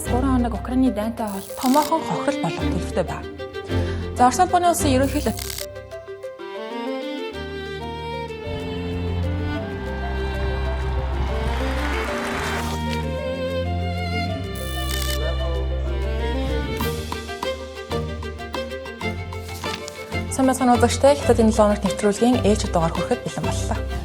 2-аас 3 хоног Украины дайнтай хол томоохон хохирол болох төлөвтэй байна. За Орос улбаны улсын ерөнхийлөгч Самбайцхан үзэгчтэй Хятад энэ 7 хоногт нэвтрүүлгийн ээлжид дугаар хүрэхэд бэлэн боллоо.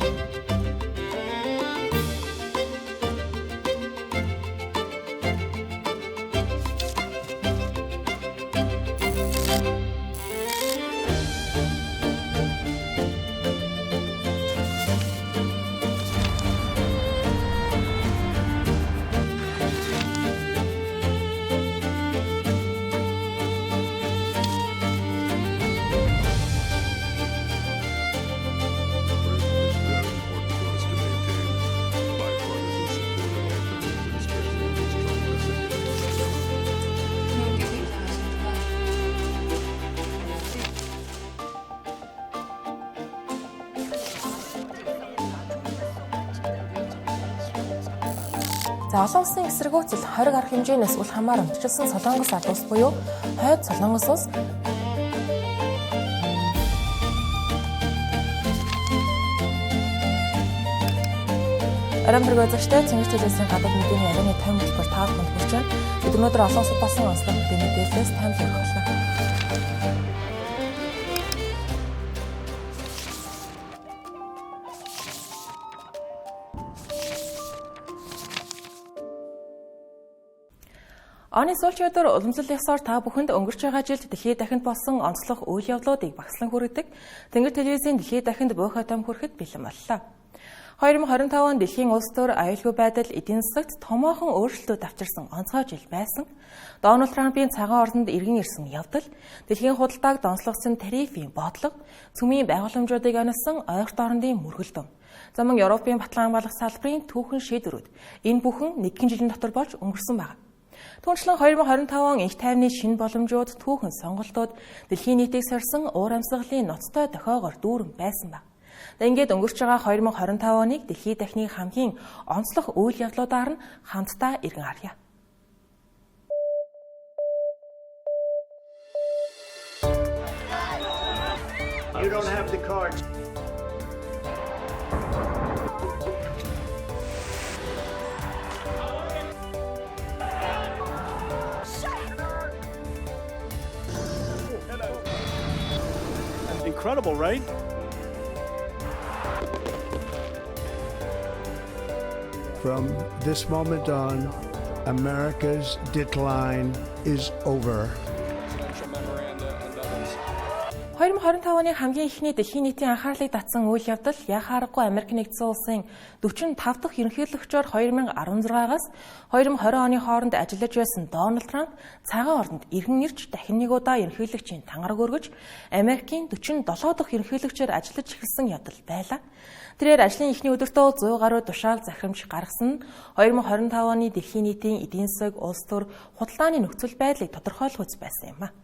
За олон улсын эсэргүүцэл 20 арга хэмжээнээс үл хамаар өмчлсөн Солонгос ард улс буюу хойд Солонгос улс Арамберг үзэгчтэй Цэнгэр телевизийн гадаад мэдээний арианы 50 хөтөлбөр та бүхэнд хүрч байна. Өнөөдөр олон улсад болсон онцлог мэдээний дээлээс тань хүргэлээ. Оны сүүлчийн өдөр уламжлал ёсоор та бүхэнд өнгөрч байгаа жилд дэлхийд дахинд болсон онцлог үйл явдлуудыг багслан хүргэдэг Тэнгэр телевизийн дэлхийд дахинд буйхай том хүрэхэд бэлэн боллоо. 2025 он дэлхийн улс төр аюулгүй байдал эдийн засагт томоохон өөрчлөлтүүд авчирсан онцгой жил байсан. Дональд Трампын цагаан ордонд иргэн ирсэн явдал, дэлхийн худалдааг донслогдсон тарифын бодлого, цөмийн байгууламжуудыг онилсон ойролт орондын мөргөлдөм, замун Европын батлан хамгаалах салбарын түүхэн шийдвэрүүд энэ бүхэн нэгэн жилийн дотор болж өнгөрсөн байна. Түүнчлэн 2025 он их тайвны шинэ боломжууд түүхэн сонголтууд дэлхийн нийтийг сорьсон уур амьсгалын ноцтой дохиогоор дүүрэн байсан ба. Ингээд өнгөрч байгаа 2025 оныг дэлхийд дахины хамгийн онцлог үйл явдлуудаар нь хамтдаа иргэн харъя. You don't have the cards. Incredible, right? From this moment on, America's decline is over. 2025 оны хамгийн ихний дэлхийн нийтийн анхаарлыг татсан үйл явдал яхаарахгүй Америк нэгдсэн улсын 45 дахь ерөнхийлөгчөөр 2016-аас 2020 оны хооронд ажиллаж байсан Дональд Трамп цагаан ордонд иргэн ирж дахин нэг удаа ерөнхийлөгчийн тангараг өргөж Америкийн 47 дахь ерөнхийлөгчөөр ажиллаж эхэлсэн явдал байлаа. Тэрээр ажлын эхний өдөртөө 100 гаруй тушаал захирамж гаргасан нь 2025 оны дэлхийн нийтийн эдийн засаг, улс төр, худалдааны нөхцөл байдлыг тодорхойлох үс байсан юм а.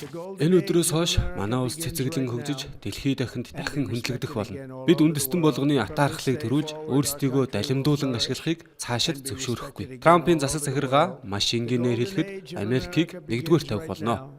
Энэ өдрөөс хойш манай улс цэцэглэн хөгжиж дэлхийд дахинд дахин хөндлөгдөх болно. Бид үндэстэн болгоны атаархлыг төрүүлж өөрсдийгөө далимдуулан ашиглахыг цаашид зөвшөөрөхгүй. Трампын засаг захиргаа маш энгийнээр хэлэхэд Америкийг нэгдүгээр тавих болно.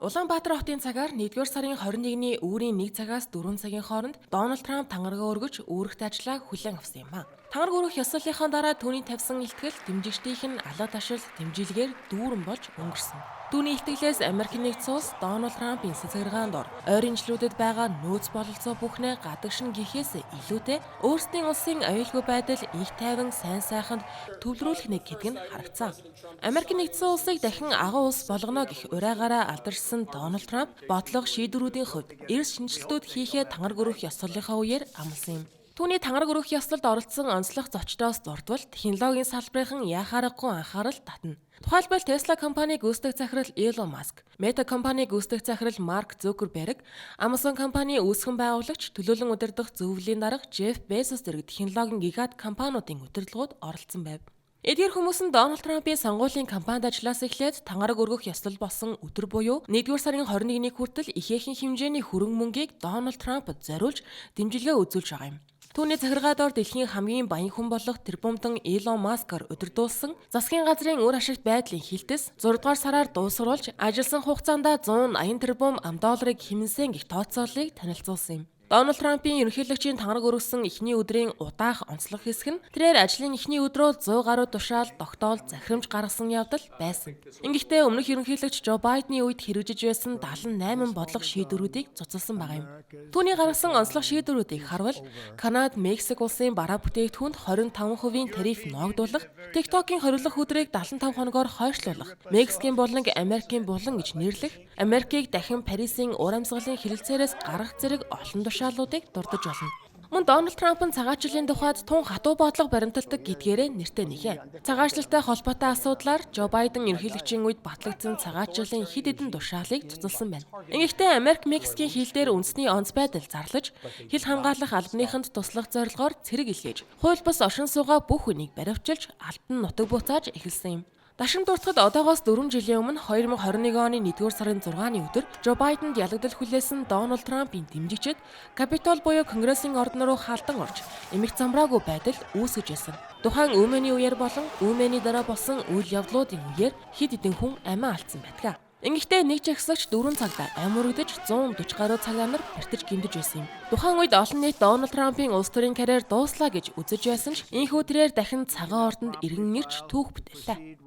Улаанбаатар хотын цагаар 1-р сарын 21-ний үүрийн 1 цагаас 4 цагийн хооронд Дональд Трамп тангараг өргөж үүрэгт ажиллааг хүлээн авсан юм а. Тангараг өргөх ёслолынхаа дараа түүний тавьсан илтгэл дэмжигчдийнх нь алга ташил дэмжилгээр дүүрэн болж өнгөрсөн. Түүний илтгэлээс Америк нэгдсэн улс Дональд Трампын сэтгэргаанд ор ойрын жилүүдэд байгаа нөөц бололцоо бүхнээ гадагшин гэхээс илүүтэй өөрсдийн улсын аюулгүй байдал их тайван сайн сайханд төвлөрүүлэх нэг гэдг нь харагцсан. Америк нэгдсэн улсыг дахин агуу улс болгоно гэх урайгаараа алдаршсан Дональд Трамп бодлого шийдвэрүүдийн хувьд эрс шинжилтүүд хийхээ тангараг өргөх ёслолынхаа үеэр амласан юм. Түүний тангараг өргөх ёслолд оролцсон онцлог зочдоос дурдвал технологийн салбарын яхаарахгүй анхаарал татна. Тухайлбал Tesla компани гүйцэтгэх захирал Elon Musk, Meta компани гүйцэтгэх захирал Mark Zuckerberg, Amazon компани үүсгэн байгуулагч төлөөлөн удирдах зөвлөлийн дарга Jeff Bezos зэрэг технологийн гигант компаниудын удирдлагууд оролцсон байв. Эдгээр хүмүүс нь Дональд Трампын сонгуулийн кампанид ажиллаас эхлээд тангараг өргөх ёслол болсон өдөр буюу 1-р сарын 21-ний хүртэл ихээхэн хэмжээний хөрөнгө мөнгийг Дональд Трампд зориулж дэмжлэгээ үзүүлж байгаа юм. Түүний захиргаа дор дэлхийн хамгийн баян хүн болох тэрбумтан Илон Маскаар өдөрдүүлсэн засгийн газрын үр ашигт байдлын хилтэс 6 дугаар сараар дуусруулж ажилласан хугацаанд 180 тэрбум $, хэмнэсэн гэх тооцооллыг танилцуулсан юм. Дональд Трампын ерөнхийлөгчийн тангараг өргөсөн эхний өдрийн удаах онцлог хэсэг нь тэрээр ажлын эхний өдрөө 100 гаруй тушаал тогтоол захирамж гаргасан явдал байсан. Ингэхдээ өмнөх ерөнхийлөгч Жо Байдны үед хэрэгжиж байсан 78 бодлого шийдвэрүүдийг цуцалсан байгаа юм. Түүний гаргасан онцлог шийдвэрүүдийг харвал Канада, Мексик улсын бараа бүтээгдэхүүнд 25% тариф ноогдуулах, TikTok-ийн хориглох өдрийг 75 хоногоор хойшлуулах, Мексикийн буланг Америкийн булан гэж нэрлэх, Америкийг дахин Парисын уур амьсгалын хэлэлцээрээс гаргах зэрэг олон тушаалуудыг дурдж болно. Мөн Дональд Трамп нь цагаачлалын тухайд тун хатуу бодлого баримталдаг гэдгээрээ нэртэй нэхэ. Цагаачлалтай холбоотой асуудлаар Жо Байден ерөнхийлөгчийн үед батлагдсан цагаачлалын хэд хэдэн тушаалыг цуцалсан байна. Ингэхдээ Америк Мексикийн хил дээр үндэсний онц байдал зарлаж, хил хамгаалах албаныханд туслах зорилгоор цэрэг илгээж, хууль бус оршин суугаа бүх хүнийг баривчилж, алтан нутаг буцааж эхэлсэн юм. Дашин дуртахад одоогоос 4 жилийн өмнө 2021 оны 1-р сарын 6-ны өдөр Жо Байденд ялагдал хүлээсэн Дональд Трампын дэмжигчид Капитол буюу Конгрессийн ордон руу халдан орж эмх замбраагүй байдал үүсгэж байсан. Тухайн үүмэний үеэр болон үүмэний дараа болсон үйл явдлуудын үеэр хэд хэдэн хүн амиа алдсан байдаг. Ингэхдээ нэг жагсагч 4 цагта амиурагдж 140 гаруй цагаанаар бэртэж гэмдэж байсан юм. Тухайн үед олон нийт Дональд Трампын улс төрийн карьер дууслаа гэж үзэж байсан ч энэхүү тэрээр дахин цагаан ордонд иргэн ирж түүх бүтээлээ.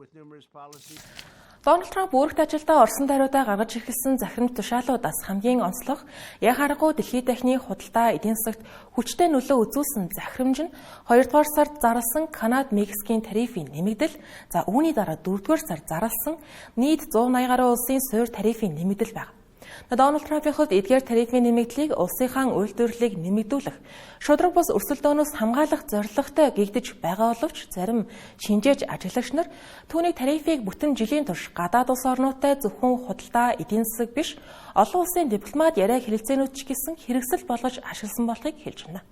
Дональд Трамп үүрэгт ажилдаа орсон даруйдаа гаргаж ирсэн захирамж тушаалуудаас хамгийн онцлог яг харахгүй дэлхийд дахны худалдаа эдийн засагт хүчтэй нөлөө үзүүлсэн захирамж нь 2 дугаар сард зарласан Канада, Мексикийн тарифын нэмэгдэл, за үүний дараа 4 дугаар сард зарласан нийт 180 гаруй улсын суурь тарифын нэмэгдэл байна. Дональд Трампын хувьд эдгээр тарифын нэмэгдлийг улсынхаа үйлдвэрлэлийг нэмэгдүүлэх, шудраг бус өрсөлдөөнөөс хамгаалах зорилготой гэгдэж байгаа боловч зарим шинжээч ажиглагч нар түүнийг тарифыг бүтэн жилийн турш гадаад улс орнуудтай зөвхөн худалдаа эдийн засаг биш, олон улсын дипломат яриа хэлэлцээнүүд ч гэсэн хэрэгсэл болгож ашигласан болохыг хэлж байна.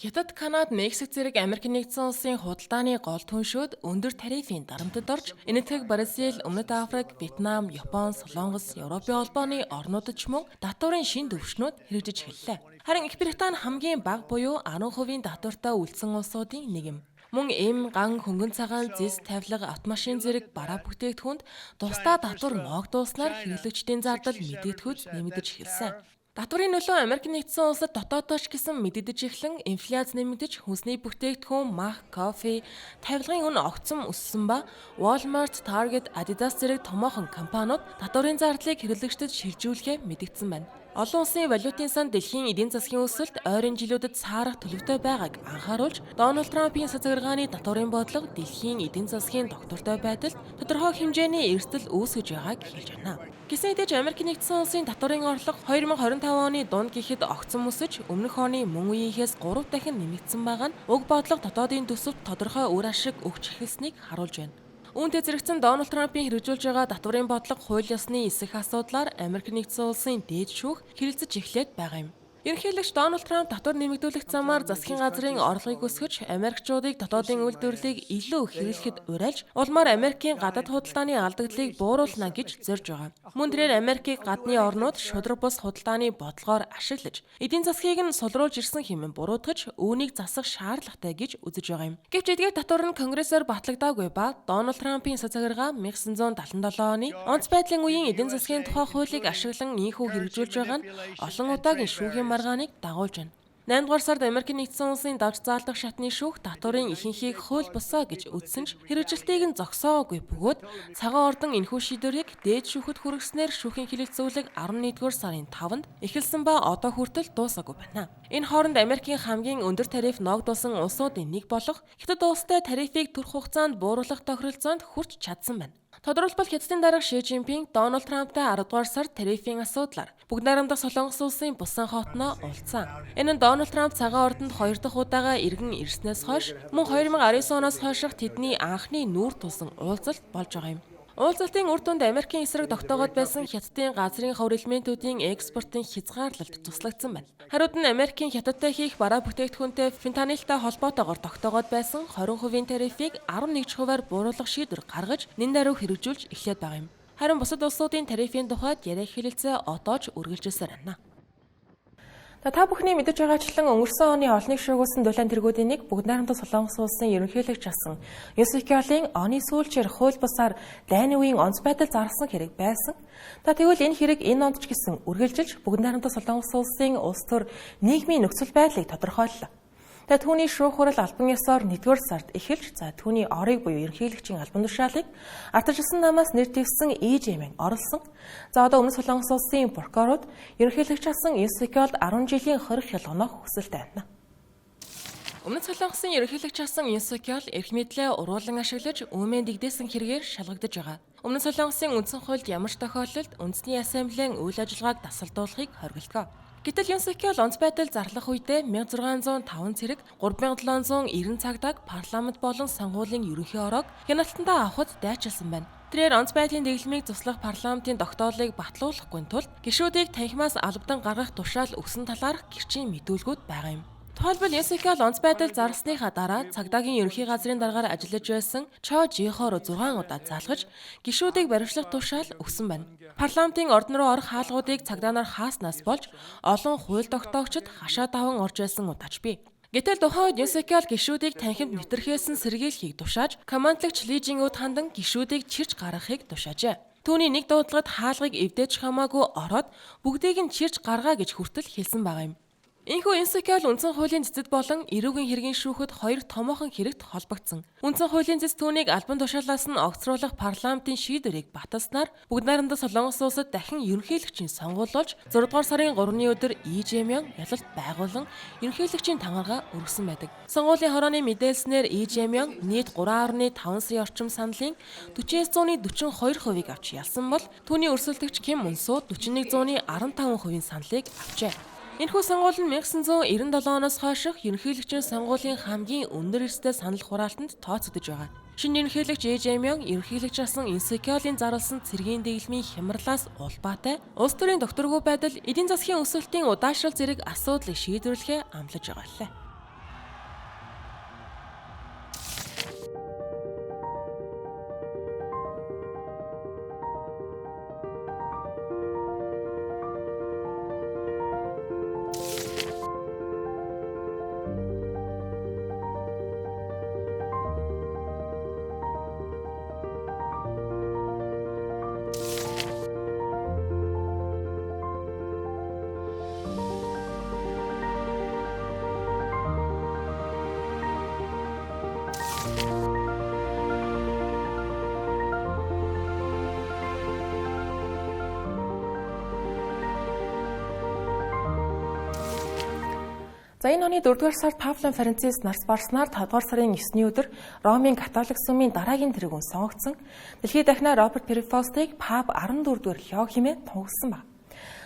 Хятад, Канада, Мексик зэрэг Америк нэгдсэн улсын худалдааны гол түншүүд өндөр тарифын дарамтад орж, энэтхэг Бразил, Өмнөд Африк, Вьетнам, Япон, Солонгос, Европын холбооны орнуудад ч мөн татварын шин төвшнүүд хэрэгжиж эхэллээ. Харин Их Британи хамгийн бага буюу 10% татвартай үлдсэн улсуудын нэг юм. Мөн эм, ган, хөнгөн цагаан, зис, тавилга, автомашин зэрэг бараа бүтээгдэхүүнд тусдаа татвар ноогдуулснаар хэрэглэгчдийн зардал мэдээдхүйц нэмэгдэж эхэлсэн. Татварын нөлөө Америк нэгдсэн улсад дотоодооч гэсэн мэдэгдэж эхлэн инфляц нэмэгдэж хүнсний бүтээгдэхүүн, мах, кофе, тавилгын үн огцом өссөн ба Walmart, Target, Adidas зэрэг томоохон компаниуд татварын зардлыг хэрэглэгчдэд шилжүүлэхээ мэдэгдсэн байна. Олон улсын валютын сан дэлхийн эдийн засгийн өсөлт ойрын жилүүдэд саарах төлөвтэй байгааг анхааруулж, Дональд Трампын сацгаргааны татварын бодлого дэлхийн эдийн засгийн доктортой байдалд тодорхой хэмжээний эрсдэл үүсгэж байгааг хэлж байна. Гэсэн хэдий Америк нэгдсэн улсын татварын орлого 2025 оны дунд гэхэд огцом өсөж, өмнөх оны мөн үеийнхээс 3 дахин нэмэгдсэн байгаа нь уг бодлого дотоодын төсөвт тодорхой үр ашиг өгч эхэлснийг харуулж байна. Үүнтэй зэрэгцэн Дональд Трампын хэрэгжүүлж байгаа татварын бодлого хууль ёсны эсэх асуудлаар Америк нэгдсэн улсын дээд шүүх хэрэлцэж эхлээд байгаа юм. Ерөнхийлөгч Дональд Трамп татвар нэмэгдүүлэх замаар засгийн газрын орлогыг өсгөж, Америкчуудыг дотоодын үйлдвэрлэлийг илүү хэрэглэхэд уриалж, улмаар Америкийн гадаад худалдааны алдагдлыг бууруулна гэж зорж байгаа. Мөн тэрээр Америкийг гадны орнууд шудраг бус худалдааны бодлогоор ашиглаж, эдийн засгийг нь сулруулж ирсэн хэмээн буруутгаж, үүнийг засах шаардлагатай гэж үзэж байгаа юм. Гэвч эдгээр татвар нь Конгрессээр батлагдаагүй ба Дональд Трампын сацгаргаа 1977 оны онц байдлын үеийн эдийн засгийн тухай хуулийг ашиглан ийхүү хэрэгжүүлж байгаа нь олон удаагийн шүүхийн маргааныг дагуулж байна. 8 дугаар сард Америк нэгдсэн улсын давж заалдах шатны шүүх татварын ихэнхийг хууль бусаа гэж үзсэн ч хэрэгжилтийг нь зогсоогүй бөгөөд цагаан ордон энэхүү шийдвэрийг дээд шүүхэд хүргэснээр шүүхийн хэлэлцүүлэг 11 дугаар сарын 5-нд эхэлсэн ба одоо хүртэл дуусаагүй байна. Энэ хооронд Америкийн хамгийн өндөр тариф ноогдуулсан улсуудын нэг болох Хятад улстай тарифыг түрх хугацаанд бууруулах тохиролцоонд хүрч чадсан байна. Тодорхойлбол Хятадын дарга Ши Жинпинг Дональд Трамптай 10 дугаар сард тарифын асуудлаар бүгд найрамдах Солонгос улсын бусан хотноо уулзсан. Энэ нь Дональд Трамп цагаан ордонд 2 дахь удаага иргэн ирснээс хойш мөн 2019 оноос хойших тэдний анхны нүүр тулсан уулзалт болж байгаа юм. Уулзалтын үр дүнд Америкийн эсрэг тогтоогод байсан Хятадын газрын ховор элементүүдийн экспортын хязгаарлалт туслагдсан байна. Хариуд нь Америкийн Хятадтай хийх бараа бүтээгдэхүүнтэй фентанилтай холбоотойгоор тогтоогод байсан 20% тарифыг 11%-аар бууруулах шийдвэр гаргаж, нэн даруй хэрэгжүүлж эхлээд байгаа юм. Харин бусад улсуудын тарифын тухайд яриа хэлэлцээ одоо ч үргэлжилсээр байна. Та бүхний мэдэж байгаачлан өнгөрсөн оны олныг шуугуулсан дулаан тэргүүдийн нэг бүгд найрамдах Солонгос улсын ерөнхийлөгч асан Юсекёлийн оны сүүлчээр хууль бусаар дайны үеийн онц байдал зарласан хэрэг байсан. Тэгвэл энэ хэрэг энэ онд ч гэсэн үргэлжилж бүгд найрамдах Солонгос улсын улс төр нийгмийн нөхцөл байдлыг тодорхойллоо. Түүний шүүх хурал албан ёсоор 1-р сард эхэлж түүний орыг буюу ерөнхийлөгчийн албан тушаалыг ардчилсан намаас нэр дэвсэн EJ-г орлсон. Одоо өмнөд Солонгос улсын прокурорууд ерөнхийлөгч асан Юсекёлд 10 жилийн хорих хялгоноох хүсэлтэй байна. Өмнөд Солонгосын ерөнхийлөгч асан Юсекёл эрх мэдлээ уруулан ашиглаж үүмэн дэгдээсэн хэрэгээр шалгагдаж байгаа. Өмнөд Солонгосын үндсэн хуульд ямар ч тохиолдолд үндэсний ассамблеийн үйл ажиллагааг дасалдуулахыг хориглодог. Гэтэл Юсекёл онц байдал зарлах үедээ 1605 цэрэг 3790 цагдааг парламент болон сонгуулийн ерөнхий ороог хяналтандаа авахд дайчилсан байна. Тэрээр онц байдлын дэглэмийг туслах парламентын тогтоолыг батлуулахгүй тулд гишүүдийг танхимаас албадан гаргах тушаал өгсөн талаарх гэрчийн мэдүүлгүүд байгаа юм. Тухайлбал Юсекёл онц байдал зарлсныхаа дараа цагдаагийн ерөнхий газрын даргаар ажиллаж байсан Чо Жихоор 6 удаа залгаж гишүүдийг баривчлах тушаал өгсөн байна. Парламентын ордон руу орох хаалгуудыг цагдаа нар хааснаас болж олон хууль тогтоогчид хашаа даван орж байсан удаач бий. Гэтэл тухайн үед Юсекёл гишүүдийг танхимд нэвтэрхээсэн сэргийлхийг тушааж командлагч Ли Жингүүд хандан гишүүдийг чирч гаргахыг тушаажээ. Түүний нэг дуудлагад хаалгыг эвдээж хамаагүй ороод бүгдийг нь чирч гаргаа гэж хүртэл хэлсэн байгаа юм. Энэхүү Юсекёл үндсэн хуулийн цэцэд болон эрүүгийн хэргийн шүүхэд хоёр томоохон хэрэгт холбогдсон. Үндсэн хуулийн цэц түүнийг албан тушаалаас нь огцруулах парламентын шийдвэрийг баталснаар бүгд найрамдах Солонгос улсад дахин ерөнхийлөгчийн сонгуулиулж 6 дугаар сарын 3-ны өдөр EJ-г ялалт байгуулан ерөнхийлөгчийн тангараа өргөсөн байдаг. Сонгуулийн хорооны мэдээлснээр EJ-г нийт 3.5 сая орчим саналын 4942%-ийг авч ялсан бол түүний өрсөлдөгч Ким Мун-су 4115% саналыг авчээ. Энэхүү сонгуул нь 1997 оноос хойших ерөнхийлөгчийн сонгуулийн хамгийн өндөр эрсдэл санал хураалтанд тооцогдож байгаа. Шинэ ерөнхийлөгч EJ-г ерөнхийлөгч асан Юсекёлийн зарласан цэргийн дэглэмийн хямралаас улбаатай улс төрийн докторгүй байдал эдийн засгийн өсөлтийн удаашрал зэрэг асуудлыг шийдвэрлэхээ амлаж байгаа лээ. Энэ оны 4-р сард Папа Франциск нарс барснаар 5-р сарын 9-ний өдөр Ромын католик сүмийн дараагийн тэргүүн сонгогдсон. Дэлхийд дахнаа Роберт Префостыг Пап 14-р Лео хэмээн тунхагсан ба.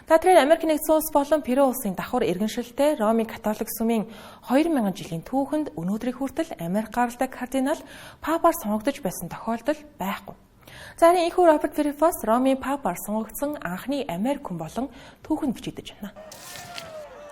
Тэгэхээр Америк нэгдсэн улс болон Перу улсын давхар иргэншилтэй Ромын католик сүмийн 2000 жилийн түүхэнд өнөөдрийг хүртэл Америк гаралтай кардинал Папаар сонгогдож байсан тохиолдол байхгүй. Зарим энэхүү Роберт Префост Ромын Папаар сонгогдсон анхны Америк хүн болон түүхэнд бичигдэж байна.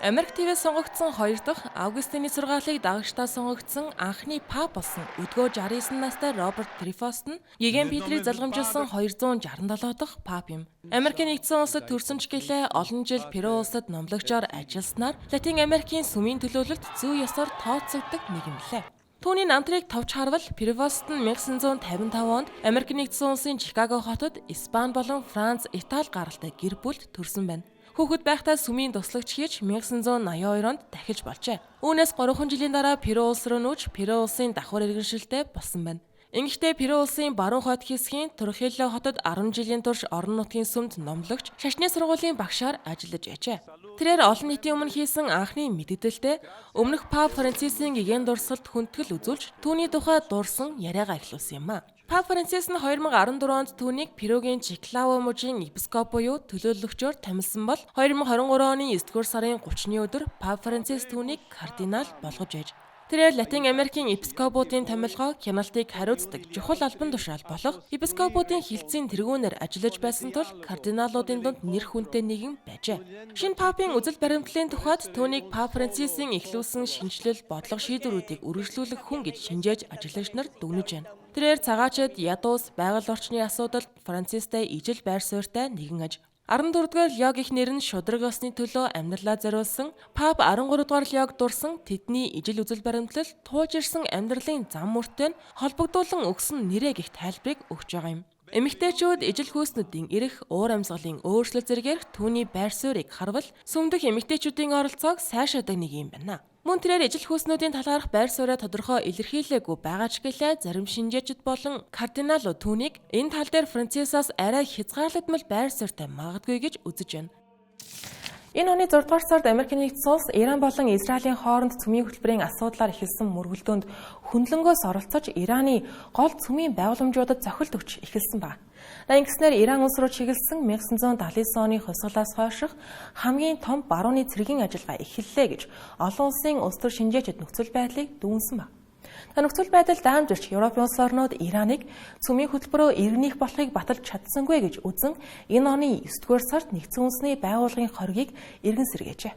Америк ТВ сонгогдсон 2 дахь Августины сургаалыг дагагчдаа сонгогдсон анхны пап болсон өдгөө 69 настай Роберт Префост нь Гиген Петрийг залгамжилсан 267 дахь пап юм. Америкийн нэгдсэн улсад төрсөн ч гэлээ олон жил Перу улсад номлогчоор ажилласнаар Латин Америкийн сүмийн төлөөлөлт зүй ёсоор тооцогддог нэг юм лээ. Түүний намтрыг товч харвал Префост нь 1955 онд Америк нэгдсэн улсын Чикаго хотод Испани болон Франц, Итали гаралтай гэр бүлд төрсөн байна. Хүүхэд байхдаа сүмийн туслагч хийж 1982 онд дахиж болжээ. Үүнээс 3 жилийн дараа Перу улс руу нүүж Перу улсын давхар иргэншилтэй болсон байна. Ингэхдээ Перу улсын баруун хойд хэсгийн Трухилло хотод 10 жилийн турш орон нутгийн сүмд номлогч, шашны сургуулийн багшаар ажиллаж ажээ. Тэрээр олон нийтийн өмнө хийсэн анхны мэдээлэлдээ өмнөх Пап Францискийн гиген дурсгалд хүндэтгэл үзүүлж түүний тухай дурсан яриагаа эхлүүлсэн юм а. Пап Франциск нь 2014 онд түүнийг Перугийн Чиклао мужийн епископ буюу төлөөлөгчөөр томилсон бол 2023 оны 9-р сарын 30-ны өдөр Пап Франциск түүнийг кардинал болгож ээж. Тэрээр Латин Америкийн епископуудын томилгоо хяналтыг хариуцдаг чухал албан тушаал болох епископуудын хилцийн тэргүүнээр ажиллаж байсан тул кардиналуудын дунд нэр хүнтэй нэгэн байжээ. Шинэ папын үзэл баримтлалын тухайд түүнийг Пап Францискийн эхлүүлсэн шинжилэл бодлого шийдвэрүүдийг үргэлжлүүлэх хүн гэж шинжээж ажиллагч нар дүгнэж байна. Тэрээр цагаачид, ядуус, байгаль орчны асуудалд Францисктэй ижил байр суурьтай нэгэн аж. 14-р Леог ихнэр нь шудраг ёсны төлөө амьдралаа зориулсан, Пап 13-р Леог дурсан тэдний ижил үзэл баримтлал туулж ирсэн амьдралын зам мөртөө нь холбогдуулан өгсөн нэрээ гих тайлбарыг өгч байгаа юм. Эмэгтэйчүүд ижил хүйснүүдийн эрх, уур амьсгалын өөрчлөлт зэргээр түүний байр суурийг харвал сүмдэх эмэгтэйчүүдийн оролцоог сайшаадаг нэг юм байна. Мөн тэрээр ижил хүйснүүдийн талаарх байр сууриа тодорхой илэрхийлээгүй байгаа ч гэлээ зарим шинжээчид болон кардиналууд түүнийг энэ тал дээр Францисоос арай хязгаарлагдмал байр суурьтай магадгүй гэж үзэж байна. Энэ оны 6 дугаар сард Америкийн нэгдсэн улс Иран болон Израилийн хооронд цөмийн хөтөлбөрийн асуудлаар эхэлсэн мөргөлдөөнд хөндлөнгөөс оролцож Ираны гол цөмийн байгууламжуудад зохилт өгч эхэлсэн ба. Ингэснээр Иран улс руу чиглэсэн 1979 оны хувьсгалаас хойших хамгийн том барууны цэргийн ажиллагаа эхэллээ гэж олон улсын улс төр шинжээчид нөхцөл байдлыг дүгнсэн ба. Нөхцөл байдал даамжирч Европын улс орнууд Ираныг цөмийн хөтөлбөрөөр иргэнийх болохыг баталж чадсангүй гэж үзэн энэ оны 9-р сард нэгдсэн үндэсний байгууллагын хоргийг иргэн сэргээжээ.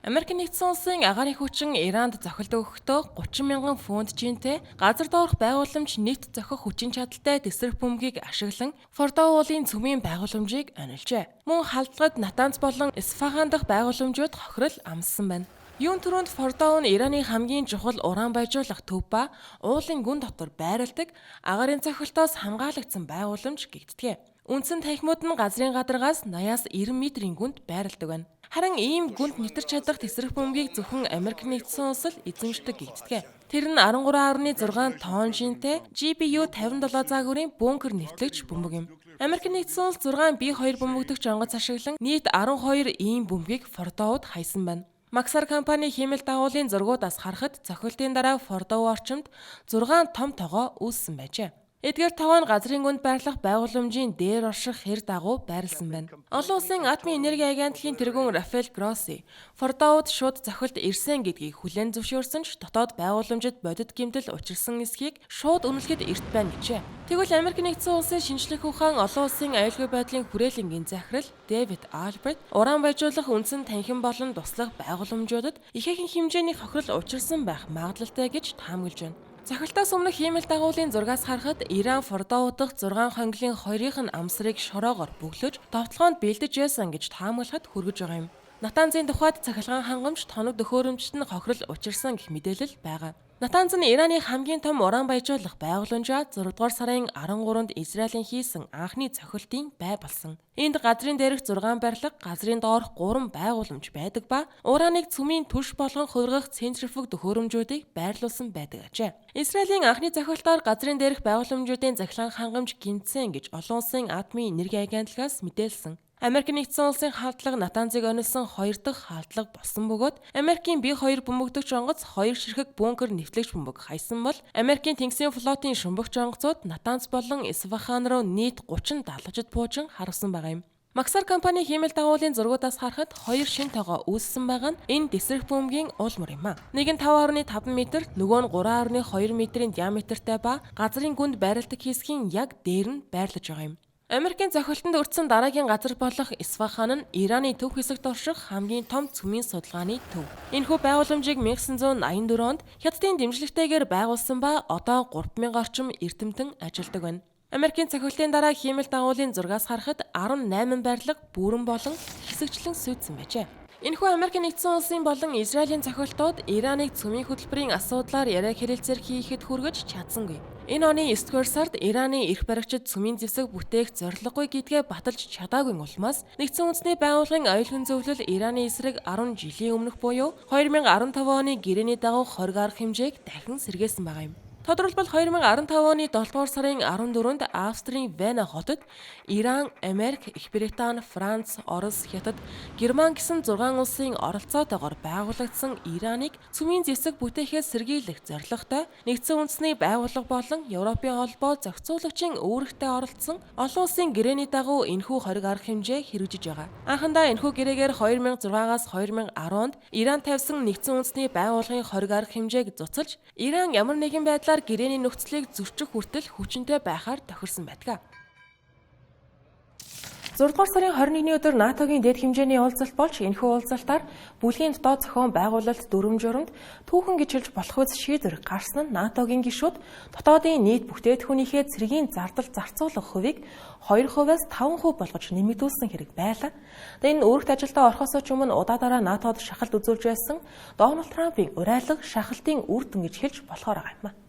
Америкийн нэгдсэн улсын агаарын хүчин Иранд зохилт өгөхдөө 30 мянган фунт жинтэй газар доорх байгууламж нийт зохих хүчин чадалтай тесрэх бөмбөгийг ашиглан Фордо уулын цөмийн байгууламжийг онилжээ. Мөн халдлагад Натанз болон Исфахан дахь байгууламжууд хохирол амссан байна. Юун түрүүнд Фордо нь Ираны хамгийн чухал уран баяжуулах төв ба уулын гүн дотор байрладаг агаарын цохилтоос хамгаалагдсан байгууламж гэгддэг. Үндсэн танхимууд нь газрын гадаргаас 80-аас 90 метрийн гүнд байрладаг байна. Харин ийм гүнд нэтэр чадах тесрэх бөмбөгийг зөвхөн Америк нэгдсэн улс л эзэмшдэг гэгддэг. Тэр нь 13.6 тонн жинтэй GBU 57 заагүрийн бункер нэвтлэгч бөмбөг юм. Америк нэгдсэн улс 6 B2 бөмбөгдөгч онгоц ашиглан нийт 12 ийм бөмбөгийг Фордоуд хайсан байна. Максар компани хиймэл дагуулын зургуудаас харахад цохилтын дараа Фордо орчимд 6 том тогоо үүссэн байжээ. Эдгээр тогоо нь газрын гүнд байрлах байгууламжийн дээр орших хэр дагуу байрласан байна. Олон улсын атомын энерги агентлагийн тэргүүн Рафаэль Гросси Фордоуд шууд цохилт ирсэн гэдгийг хүлээн зөвшөөрсөн ч дотоод байгууламжид бодит гэмтэл учирсан эсхийг шууд үнэлэхэд эрт байна гэжээ. Тэгвэл Америк нэгдсэн улсын шинжлэх ухаан олон улсын аюулгүй байдлын хүрээлэнгийн захирал Дэвид Альберт уран баяжуулах үндсэн танхим болон туслах байгууламжуудад ихээхэн хэмжээний хохирол учирсан байх магадлалтай гэж таамаглаж байна. Цохилтоос өмнөх хиймэл дагуулын зургаас харахад Иран Фордо удах 6 хонглын 2-ын амсрыг шороогоор бөглөж товтлогоонд бэлдэж яасан гэж таамаглахад хүргэж байгаа юм. Натанзын тухайд цахилгаан хангамж тоног төхөөрөмжт нь хохирол учирсан гэх мэдээлэл байгаа. Натанз нь Ираны хамгийн том уран баяжуулах байгууламжаа 6 дугаар сарын 13-нд Израилийн хийсэн анхны цохилтын бай болсон. Энд газрын дээрх 6 барилга, газрын доорх 3 байгууламж байдаг ба ураныг цөмийн түлш болгон хувиргах центрифуг төхөөрөмжүүдийг байрлуулсан байдаг ажээ. Израилийн анхны цохилтоор газрын дээрх байгууламжуудын захилгаан хангамж гинцэн гэж олон улсын атомын энерги агентлагаас мэдээлсэн. Америк нэгдсэн улсын халдлага Натанзыг онилсон 2 дахь халдлага болсон бөгөөд Америкийн B2 бөмбөгдөгч онгоц 2 ширхэг бункер нэвтлэгч бөмбөг хайсан бол Америкийн тэнгисийн флотын шумбагч онгоцууд Натанз болон Исфахан руу нийт 30 далгажид буучин харсан байгаа юм. Максар компани хиймэл дагуулын зургуудаас харахад 2 шин тогоо үүссэн байгаа нь энэ тесрэх бөмбөгийн уул мөр юм а. Нэг нь 5.5 м, нөгөө нь 3.2 м-ийн диаметртай ба газрын гүнд байрладаг хэсгийн яг дээр нь байрлаж байгаа юм. Америкийн зохилтонд өртсөн дараагийн газар болох Исфахан нь Ираны төв хэсэгт орших хамгийн том цөмийн судалгааны төв. Энэхүү байгууламжийг 1984 онд Хятадын дэмжлэгтэйгээр байгуулсан ба одоо 3000 орчим эрдэмтэн ажилладаг байна. Америкийн цохилтын дараа хиймэл дагуулын зургаас харахад 18 байрлал бүрэн болон хэсэгчлэн сүйдсэн байжээ. Энэхүү Америк нэгдсэн улсын болон Израилийн цохилтууд Ираныг цөмийн хөтөлбөрийн асуудлаар яриа хэрэлцээр хийхэд хүргэж чадсангүй. Энэ оны 9-р сард Ираны эрх баригчид цөмийн зэвсэг бүтээх зорилгогүй гэдгээ баталж чадаагүй улмаас нэгдсэн үндэсний байгууллагын аюулгүй зөвлөл Ираны эсрэг 10 жилийн өмнөх буюу 2015 оны гэрээний дагуу хориг арга хэмжээг дахин сэргээсэн байгаа юм. Тодорхойлбол 2015 оны 7 дугаар сарын 14-нд Австрийн Вена хотод Иран, Америк, Их Британи, Франц, Орос, Хятад, Герман гэсэн 6 улсын оролцоотойгоор байгуулагдсан Ираныг цөмийн зэвсэг бүтээхээс сэргийлэх зорилготой нэгдсэн үндэсний байгууллага болон Европын холбоо зохицуулагчийн үүрэгтэй оролцсон олон улсын гэрээний дагуу энэхүү хориг арга хэмжээ хэрэгжиж байгаа. Анхандаа энэхүү гэрээгээр 2006-аас 2010-онд Иран тавьсан нэгдсэн үндэсний байгууллагын хориг арга хэмжээг цуцалж Иран ямар нэгэн байдлаар гэрээний нөхцөлийг зөрчих хүртэл хүчинтэй байхаар тохирсон байдаг. 6 дугаар сарын 21-ний өдөр НАТОгийн дэд хэмжээний уулзалт болж энэхүү уулзалтаар бүлгийн дотоод зохион байгуулалт дүрм журамд түүхэн гэж хэлж болох үс шийдвэр гарсан нь НАТОгийн гишүүд дотоодын нийт бүтээтгүүнийхээ цэргийн зардал зарцуулах хувийг 2%-аас 5% болгож нэмэгдүүлсэн хэрэг байлаа. Энэ үүрэгт ажилдаа орохоос өмнө удаадараа НАТОд шахалт үзүүлж байсан Дональд Трампын уриалга шахалтын үр дүн гэж хэлж болохоор байгаа юм.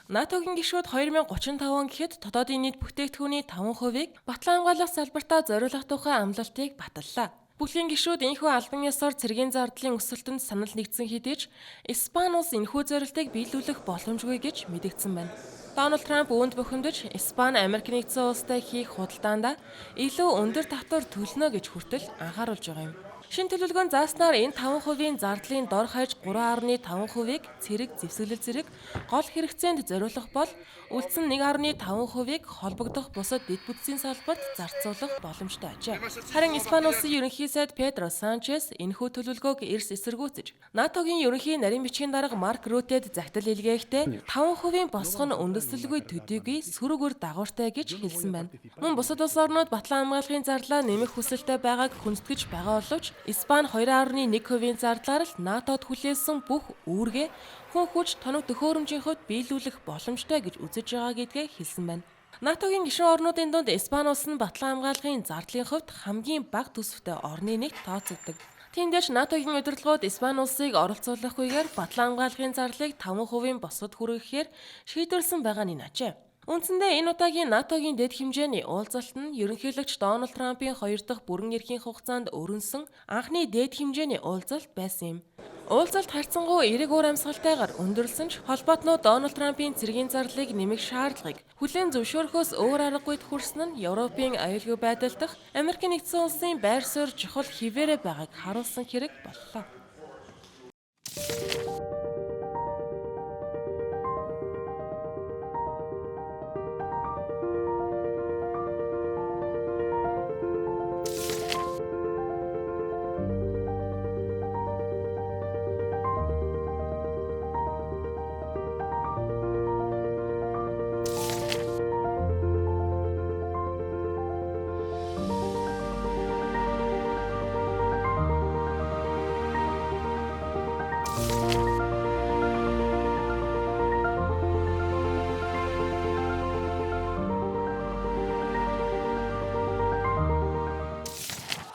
НАТОгийн гишүүд 2035 он гэхэд дотоодын нийт бүтээгдэхүүний 5%-ийг батлан хамгаалах салбартаа зориулах тухай амлалтыг баталлаа. Бүлгийн гишүүд энэхүү албан ёсоор цэргийн зардлын өсөлтөнд санал нэгдсэн хэдий ч Испани улс энэхүү зорилтыг биелүүлэх боломжгүй гэж мэдэгдсэн байна. Дональд Трамп үүнд бухимдаж Испани Америк нэгдсэн улстай хийх худалдаанд илүү өндөр татвар төлнө гэж хүртэл анхааруулж байгаа юм. Шинэ төлөвлөгөөнд зааснаар энэ 5%-ийн зардлын дор хаяж 3.5%-ийг цэрэг зэвсэглэл зэрэг гол хэрэгцээнд зориулах бол үлдсэн 1.5%-ийг холбогдох бусад дэд бүтцийн салбарт зарцуулах боломжтой ажээ. Харин Испани улсын ерөнхий сайд Педро Санчес энэхүү төлөвлөгөөг эрс эсэргүүцэж НАТОгийн ерөнхий нарийн бичгийн дарга Марк Рүтэд захидал илгээхдээ 5%-ийн босго нь үндэслэлгүй төдийгүй сөрөгөр дагууртай гэж хэлсэн байна. Мөн бусад улс орнууд батлан хамгаалахын зарлаа нэмэх хүсэлтэй байгааг хүндэтгэж байгаа боловч Испани 2.1%-ийн зардлаар л НАТОд хүлээсэн бүх үүргээ хүн хүч тоног төхөөрөмжийн хувьд биелүүлэх боломжтой гэж үзэж байгаа гэдгээ хэлсэн байна. НАТОгийн гишүүн орнуудын дунд Испани улс нь батлан хамгаалахын зардлын хувьд хамгийн бага төсөвтэй орны нэгт тооцогддог. Тиймдээч НАТОгийн удирдлагууд Испани улсыг оролцуулахгүйгээр батлан хамгаалахын зарлыг 5%-ийн босгод хүргэхээр шийдвэрлсэн байгаа нь ажээ. Үндсэндээ энэ удаагийн НАТОгийн дэд хэмжээний уулзалт нь ерөнхийлөгч Дональд Трампын 2 дахь бүрэн эрхийн хугацаанд өрнсөн анхны дэд хэмжээний уулзалт байсан юм. Уулзалт харьцангуй эерэг уур амьсгалтайгаар өндөрлсөн ч холбоотнууд Дональд Трампын цэргийн зарлыг нэмэх шаардлагыг хүлээн зөвшөөрөхөөс өөр аргагүй хүрсэн нь Европын аюулгүй байдал дахь Америк нэгдсэн улсын байр суурь чухал хിവэрэ байгааг харуулсан хэрэг боллоо. –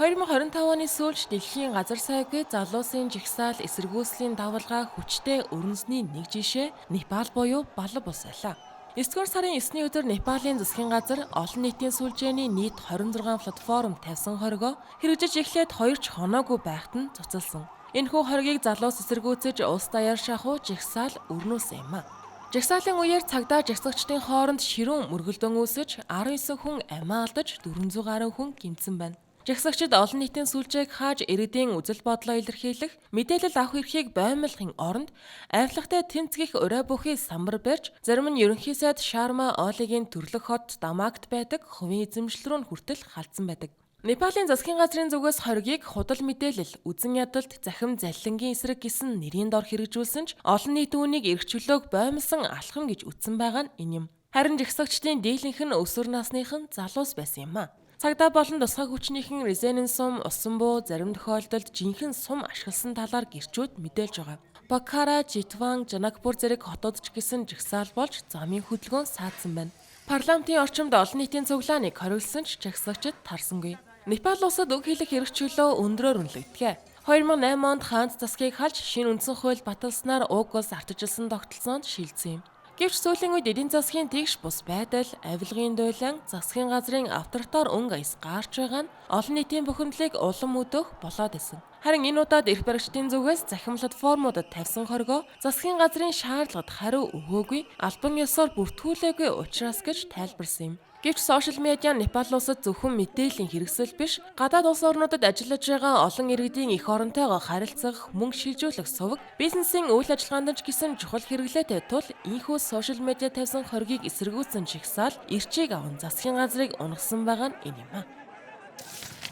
2025 оны сүүлч дэлхийн газар сайгүй залуусын жигсаал эсэргүүцлийн давалгаа хүчтэй өрнөсний нэг жишээ Непал буюу Балб улс байлаа. 9-р сарын 9-ний өдөр Непалийн засгийн газар олон нийтийн сүлжээний нийт 26 платформ тавьсан хоригоо хэрэгжиж эхлээд 2 ч хоноогүй байхад нь цуцалсан. Энэхүү хоригийг залуус эсэргүүцэж улс даяар шахуу жигсаал өрнүүлсэн юм а. Жагсаалын үеэр цагдаа жагсагчдын хооронд ширүүн мөргөлдөөн үүсэж 19 хүн амиа алдаж 400 гаруй хүн гэмтсэн байна. Жагсагчид олон нийтийн сүлжээг хааж иргэдийн үзэл бодлоо илэрхийлэх, мэдээлэл авах эрхийг боомлохын оронд авилгатай тэмцгэх урай бүхий самбар барьж, зарим нь ерөнхий сайд Шарма Олигийн төрлөх хот Дамагт байдаг хувийн эзэмшил рүү хүртэл халдсан байдаг. Непалийн засгийн газрын зүгээс хоригийг худал мэдээлэл, үзэн ядалт, захим заллингийн эсрэг гэсэн нэрийн дор хэрэгжүүлсэн ч олон нийт үүнийг эрх чөлөөг боомлсон алхам гэж үзсэн байгаа нь энэ юм. Харин жагсагчдын дийлэнх нь өсвөр насныхан залуус байсан юм а. Цагдаа болон тусгай хүчнийхэн резонанс сум, усан буу, зарим тохиолдолд жинхэнэ сум ашигласан талаар гэрчүүд мэдээлж байгаа. Покхара, Житван, Жанакпур зэрэг хотууд ч гэсэн жагсаал болж замын хөдөлгөөн саадсан байна. Парламентын орчимд олон нийтийн цуглааныг хориглосон ч жагсагчид тарсангүй. Непал улсад үг хэлэх эрх чөлөө өндрөөр үнэлэгдэв. 2008 онд хаант засгийг халж шинэ үндсэн хууль баталснаар уг улс ардчилсан тогтолцоонд шилжсэн юм. Гэвч сүүлийн үед эдийн засгийн тэгш бус байдал, авилгын дуйлан, засгийн газрын авторитар өнгө аяс гарч байгаа нь олон нийтийн бухимдлыг улам өдөөх болоод исэн. Харин энэ удаад эрх баригчдын зүгээс захин платформудад тавьсан хоригоо засгийн газрын шаардлагад хариу өгөөгүй, албан ёсоор бүртгүүлээгүй учраас гэж тайлбарсан юм. Гэвч сошиал медиа Непал улсад зөвхөн мэдээллийн хэрэгсэл биш, гадаад улс орнуудад ажиллаж байгаа олон иргэдийн эх оронтойгоо харилцах, мөнгө шилжүүлэх суваг, бизнесийн үйл ажиллагаанд ч гэсэн чухал хэрэглээтэй тул ийхүү сошиал медиа тавьсан хоригийг эсэргүүцсэн жигсаал эрчийг аван засгийн газрыг унагсан байгаа нь энэ юм а.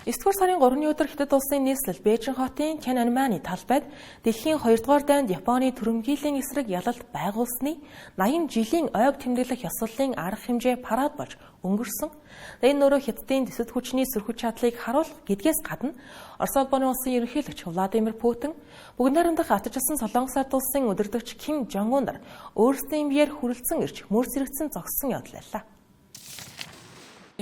9-р сарын 3-ны өдөр Хятад улсын нийслэл Бээжин хотын Тяньаньманы талбайд дэлхийн 2-р дайнд Японы түрэмгийллийн эсрэг ялалт байгуулсны 80 жилийн ойг тэмдэглэх ёслолын арга хэмжээ парад болж өнгөрсөн. Энэ нөрөө Хятадын дэвсгэр хүчний сөрхөж чадлыг харуулах гэдгээс гадна Орос улбаны улсын ерөнхийлөгч Владимир Путин бүгд найрамдах ардчилсан Солонгос ард улсын удирдагч Ким Жонг Ун нар өөрсдийн биеэр хүрэлцэн ирж мөрс зэрэгцэн зогссон явдал байлаа.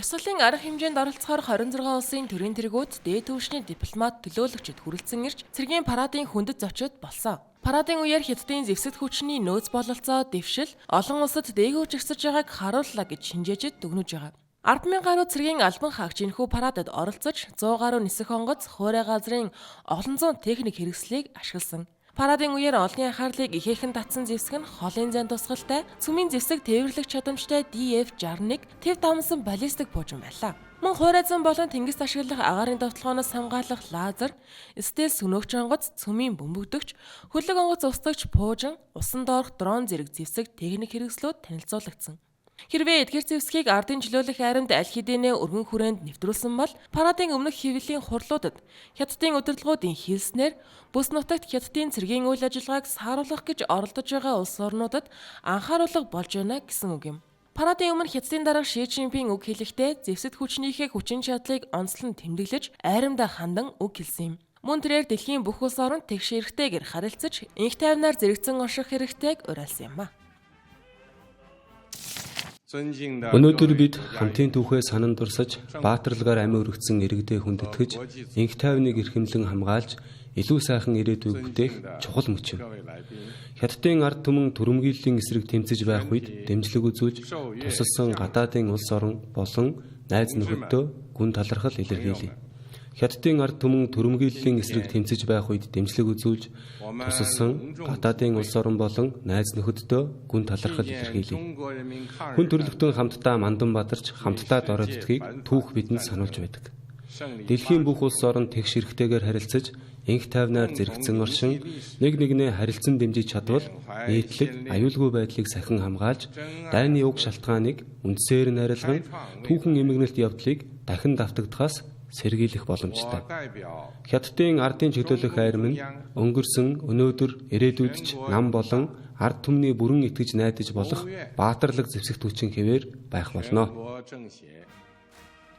Ёслолын арга хэмжээнд оролцохоор 26 улсын төрийн тэргүүд дээд түвшний дипломат төлөөлөгчд хүрэлцэн ирж цэргийн парадын хүндэт зочид болсон. Парадын үеэр Хятадын зэвсэгт хүчний нөөц бололцоо дэвшил олон улсад дээгүүр жигсэж байгааг харууллаа гэж шинжээжид дүгнэж байгаа. 10,000 гаруй цэргийн албан хаагч энэхүү парадад оролцож 100 гаруй нисэх онгоц хуурай газрын олон зуун техник хэрэгслийг ашигласан. Парадын үеэр олонний анхаарлыг ихээхэн татсан зэвсэг нь холын зайн тусгалтай цөмийн зэвсэг тээвэрлэх чадамжтай DF-61 тэв дамсан баллистик буужин байлаа. Мөн хуурай зам болон тэнгист ашиглах агаарын довтлогоноос хамгаалах лазер, стелс сөнөөгч онгоц, цөмийн бөмбөгдөгч, хөлөг онгоц устгагч буужин, усан доорх дрон зэрэг зэвсэг техник хэрэгслүүд танилцуулагдсан. Хэрвээ эдгээр зэвсгийг ардын чөлөөлөх айрамд аль хэдийнэ өргөн хүрээнд нэвтрүүлсэн бол парадын өмнөх хэвлэлийн хурлуудад Хятадын удирдлагуудын хэлснээр бүс нутагт Хятадын цэргийн үйл ажиллагааг сааруулах гэж оролдож байгаа улс орнуудад анхааруулга болж байна гэсэн үг юм. Парадын өмнө Хятадын дарга Ши Жинпин үг хэлэхдээ зэвсэгт хүчнийхээ хүчин чадлыг онцлон тэмдэглэж айрамдаа хандан үг хэлсэн юм. Мөн тэрээр дэлхийн бүх улс оронд тэгш эрхтэйгээр харилцаж инх тайвнаар зэрэгцэн орших хэрэгтэйг уриалсан юм а. Өнөөдөр бид хамтын түүхээ санан дурсаж, баатарлагаар амь өргөцсөн иргэдээ хүндэтгэж, инх тайвныг эрхэмлэн хамгаалж, илүү сайхан ирээдүйг бүтээх чухал мөч юм. Хятадын ард түмэн түрэмгийллийн эсрэг тэмцэж байх үед дэмжлэг үзүүлж, тусалсан гадаадын улс орон болон найз нөхөддөө гүн талархал илэрхийлье. Хятадын ард түмэн түрэмгийллийн эсрэг тэмцэж байх үед дэмжлэг үзүүлж, тусалсан гадаадын улс орон болон найз нөхөддөө гүн талархал илэрхийлье. Хүн төрлөختөн хамтдаа мандан бадарч, хамтдаа доройддгийг түүх бидэнд сануулж байдаг. Дэлхийн бүх улс орон тэгш эрхтэйгээр харилцаж, инх тайвнаар зэрэгцэн оршин, нэг нэгнээ харилцан дэмжиж чадвал нийтлэг аюулгүй байдлыг сахин хамгаалж, дайны уг шалтгааныг үндсээр нь арилган, түүхэн эмгэнэлт явдлыг дахин давтагдахаас сэргийлэх боломжтой. Хятадын ардын чөлөөлөх айрам нь өнгөрсөн, өнөөдөр, ирээдүйд ч нам болон ард түмний бүрэн итгэж найдаж болох баатарлаг зэвсэгт хүчин хэвээр байх болно.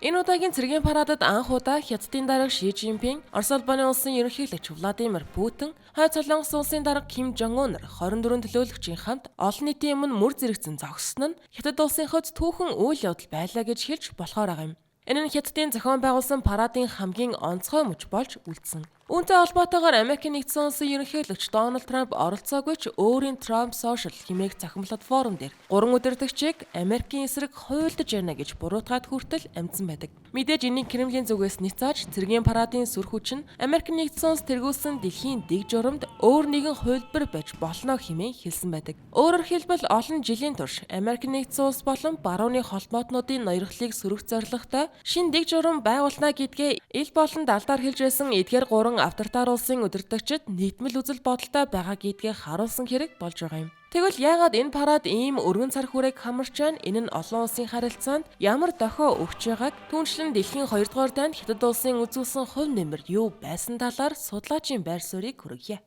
Энэ удаагийн цэргийн парадад анх удаа Хятадын дарга Ши Жинпин, Орос улбаны улсын ерөнхийлөгч Владимир Путин, Хойд Солонгос улсын дарга Ким Жонг Ун нар 24 төлөөлөгчийн хамт олон нийтийн өмнө мөр зэрэгцэн зогссон нь Хятад улсын хөд түүхэн үйл явдал байлаа гэж хэлж болохоор байгаа юм. Энэ нь Хятадын зохион байгуулсан парадын хамгийн онцгой мөч болж үлдсэн. Үүнтэй холбоотойгоор Америкийн нэгдсэн улсын ерөнхийлөгч Дональд Трамп оролцоогүй ч өөрийн Trump Social хэмээх цахим платформ дээр 3 удирдагчийг Америкийн эсрэг хуйлдаж байна гэж буруутгаад хүртэл амьдсан байдаг. Мэдээж энийг Кремлийн зүгээс ницааж цэргийн парадын сүр хүч нь Америкийн нэгдсэн улс тэргүүлсэн дэлхийн дэг журамд өөр нэгэн хувилбар байж болно хэмээн хэлсэн байдаг. Өөрөөр хэлбэл олон жилийн турш Америкийн нэгдсэн улс болон барууны холбоотнуудын ноёрхлыг сөрөх зорилготой шин дэг журам байгуулна гэдгээ ил болон далдаар хэлж байсан эдгээр 3 авторитар улсын удирдагчид нийтмэл үзэл бодолтой байгаа гэдгээ харуулсан хэрэг болж байгаа юм. Тэгвэл яагаад энэ парад ийм өргөн цар хүрээг хамарч байна? Энэ нь олон улсын харилцаанд ямар дохио өгч байгааг түүнчлэн дэлхийн 2 дугаар дайнд Хятад улсын үзүүлсэн хувь нэмэр юу байсан талаар судлаачийн байр суурийг хүргье.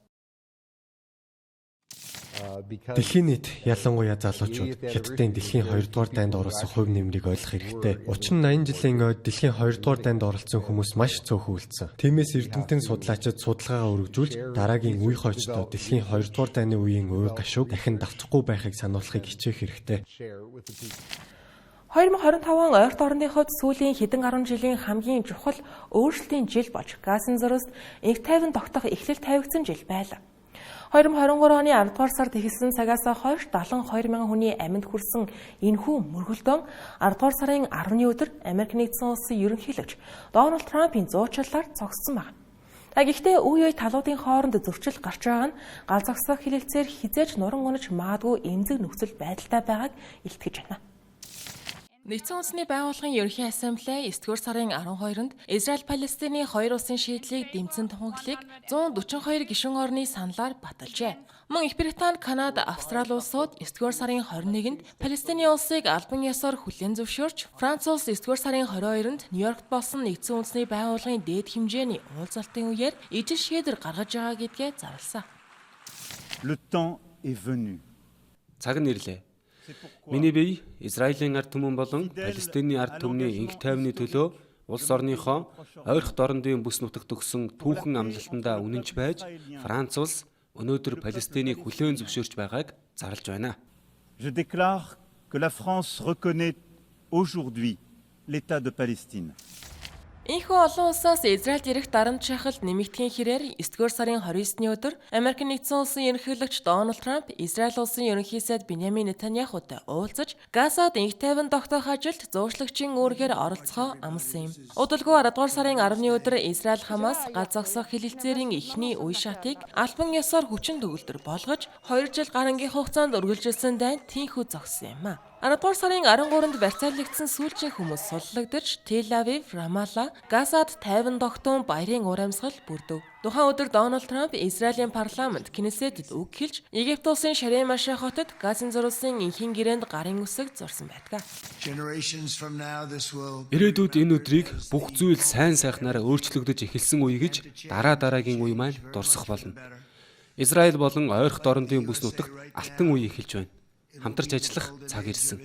Дэлхийн нийт ялангуяа залуучууд Хятадын дэлхийн 2 дугаар дайнд оролцсон хувь нэмрийг ойлгох хэрэгтэй. 30-80 жилийн ойд дэлхийн 2 дугаар дайнд оролцсон хүмүүс маш цөөхөн үлдсэн. Тиймээс эрдэмтэн судлаачид судалгаагаа өргөжүүлж дараагийн үе хойчдоо дэлхийн 2 дугаар дайны үеийн уй гашууг дахин давтахгүй байхыг сануулахыг хичээх хэрэгтэй. 2025 ойрт орны хувьд сүүлийн хэдэн 10 жилийн хамгийн чухал өөрчлөлтийн жил болж газын зөрөст инх тайван тогтох эхлэл тавигдсан жил байлаа. 2023 оны 10 дугаар сард эхэлсэн цагаас хойш 72 мянган хүний амьд хүрсэн энэхүү мөргөлдөөн 10 дугаар сарын 10-ны өдөр Америк нэгдсэн улсын ерөнхийлөгч Дональд Трампын зуучлалаар зогссон байна. Гэхдээ үе үе талуудын хооронд зөрчил гарч байгаа нь гал зогсох хэлэлцээр хизээж нуран унаж маадгүй эмзэг нөхцөл байдалтай байгааг илтгэж байна. Нэгдсэн үндэсний байгууллагын ерөнхий ассамблей 9-р сарын 12-нд Израиль-Палестины хоёр улсын шийдлийг дэмжсэн тухаглалыг 142 гишүүн орны саналаар баталжээ. Мөн Их Британи, Канада, Австрали улсууд 9-р сарын 21-нд Палестины улсыг албан ёсоор хүлээн зөвшөөрч, Франц улс 9-р сарын 22-нд Нью-Йоркт болсон Нэгдсэн үндэсний байгууллагын дээд хэмжээний уулзалтын үеэр ижил шийдвэр гаргаж байгаа гэдгээ зарласан. Le temps est venu. Цаг нь ирлээ. Миний бие Израилийн ард түмэн болон Палестины ард түмний инх тайвны төлөө улс орныхоо ойрхон дорндын бүс нутагт өгсөн түүхэн амлалтандаа үнэнч байж, Франц улс өнөөдөр Палестиныг хүлээн зөвшөөрч байгааг зарлж байна. Je déclare que la France reconnaît aujourd'hui l'État de Palestine. Ийхүү олон улсаас Израильд ирэх дарамт шахалт нэмэгдэхийн хэрээр 9-р сарын 29-ны өдөр Америк нэгдсэн улсын ерөнхийлөгч Дональд Трамп Израиль улсын ерөнхий сайд Беньямин Нетаньяхутай уулзаж Газад инх тайван тогтоох ажилд зууршлагчийн үүргээр оролцохоо амласан юм. Удалгүй 10-р сарын 10-ны өдөр Израиль Хамас гал зогсоох хэлэлцээрийн эхний үе шатыг албан ёсоор хүчин төгөлдөр болгож 2 жил гарангийн хугацаанд үргэлжилсэн дайн тийхүү зогссон юм а. 10-р сарын 13-нд барьцаалагдсан сүүлчийн хүмүүс суллагдаж Тель Авив, Рамалла, Газад тайван тогтоон баярын ур амьсгал бүрдэв. Тухайн өдөр Дональд Трамп Израилийн парламент Кнессетэд үг хэлж, Египт улсын Шарем Ашаа хотод Газын зурулсын инхийн гэрээнд гарын үсэг зурсан байдаг. Ирээдүйд энэ өдрийг бүх зүйл сайн сайхнаар өөрчлөгдөж эхэлсэн үе гэж дараагийн үе маань дурсах болно. Израиль болон ойрхон дорндын бүс нутагт алтан үе эхэлж байна. Хамтарч ажиллах цаг ирсэн.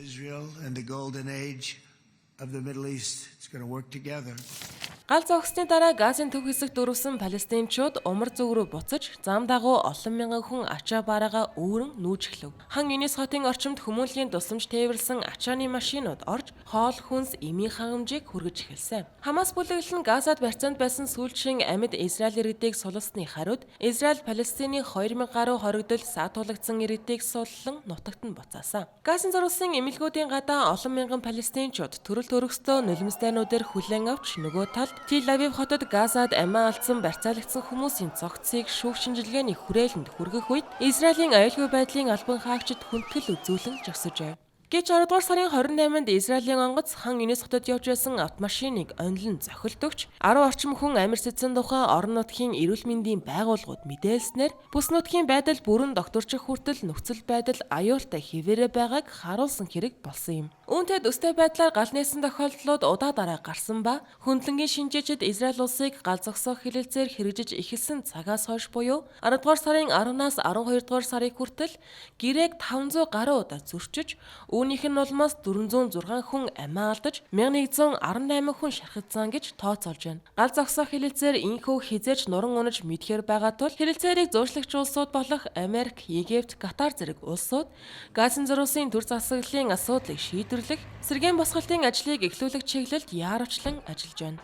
Гал зогсны дараа Газын төв хэсэгт дөрвсөн палестинчууд умар зүг рүү буцаж зам дагуу олон мянган хүн ачаа бараага өөрөн нүүж эхлэв. Хан Юнис хотын орчимд хүмүүнлэгийн тусламж тээвэрлсэн ачааны машинууд орж хоол хүнс эмийн хангамжийг хүргэж эхэлсэн. Хамас бүлэглэл нь Газад барьцаанд байсан сүүлчийн амьд Израиль иргэдийг сулсны хариуд Израиль Палестины 2000 гаруй хоригдол саатуулагдсан иргэдийг суллан нутагт нь буцаасан. Газын зурулсын эмнэлгүүдийн гадаа олон мянган палестинчууд төрөл төрөстөө нулимсдайнуудаар хүлээн авч нөгөө талд Тель Авив хотод Газад амиа алдсан барьцаалагдсан хүмүүсийн цогцыг шүүх шинжилгээний хүрээлэнд хүргэх үед Израилийн аюулгүй байдлын албан хаагчид хүндэтгэл үзүүлэн жагсажээ. Гэвч 10-р сарын 28-нд Израилийн онгоц хан Юнис хотод явж байсан автомашиныг онлон зохилдогч 10 орчим хүн амир цэцэн тухай орон нутгийн эрүүл мэндийн байгууллагууд мэдээлснээр бүс нутгийн байдал бүрэн докторчих хүртэл нөхцөл байдал аюултай хэвээрээ байгааг харуулсан хэрэг болсон юм. Үүнтэй төстэй байдлаар гал нээсэн тохиолдлууд удаа дараа гарсан ба хөндлөнгийн шинжээчид Израиль улсыг гал зогсоох хэлэлцээр хэрэгжиж эхэлсэн цагаас хойш буюу 10-р сарын 10-наас 12-р сарын хүртэл гэрээг 500 гаруй удаа зөрчиж үүнийх нь улмаас 406 хүн амиа алдаж 1118 хүн шархагдсан гэж тооцоолж байна. Гал зогсоох хэлэлцээр инхүү хизээч нуран унаж мэдхээр байгаа тул хэлэлцээрийг зуршлагч улсууд болох Америк, Египт, Катар зэрэг улсууд Газын зурулсын төр засаглалын асуудлыг шийдвэрлэх, сэргээн босгалтын ажлыг эхлүүлэх чиглэлд яарвчлан ажиллаж байна.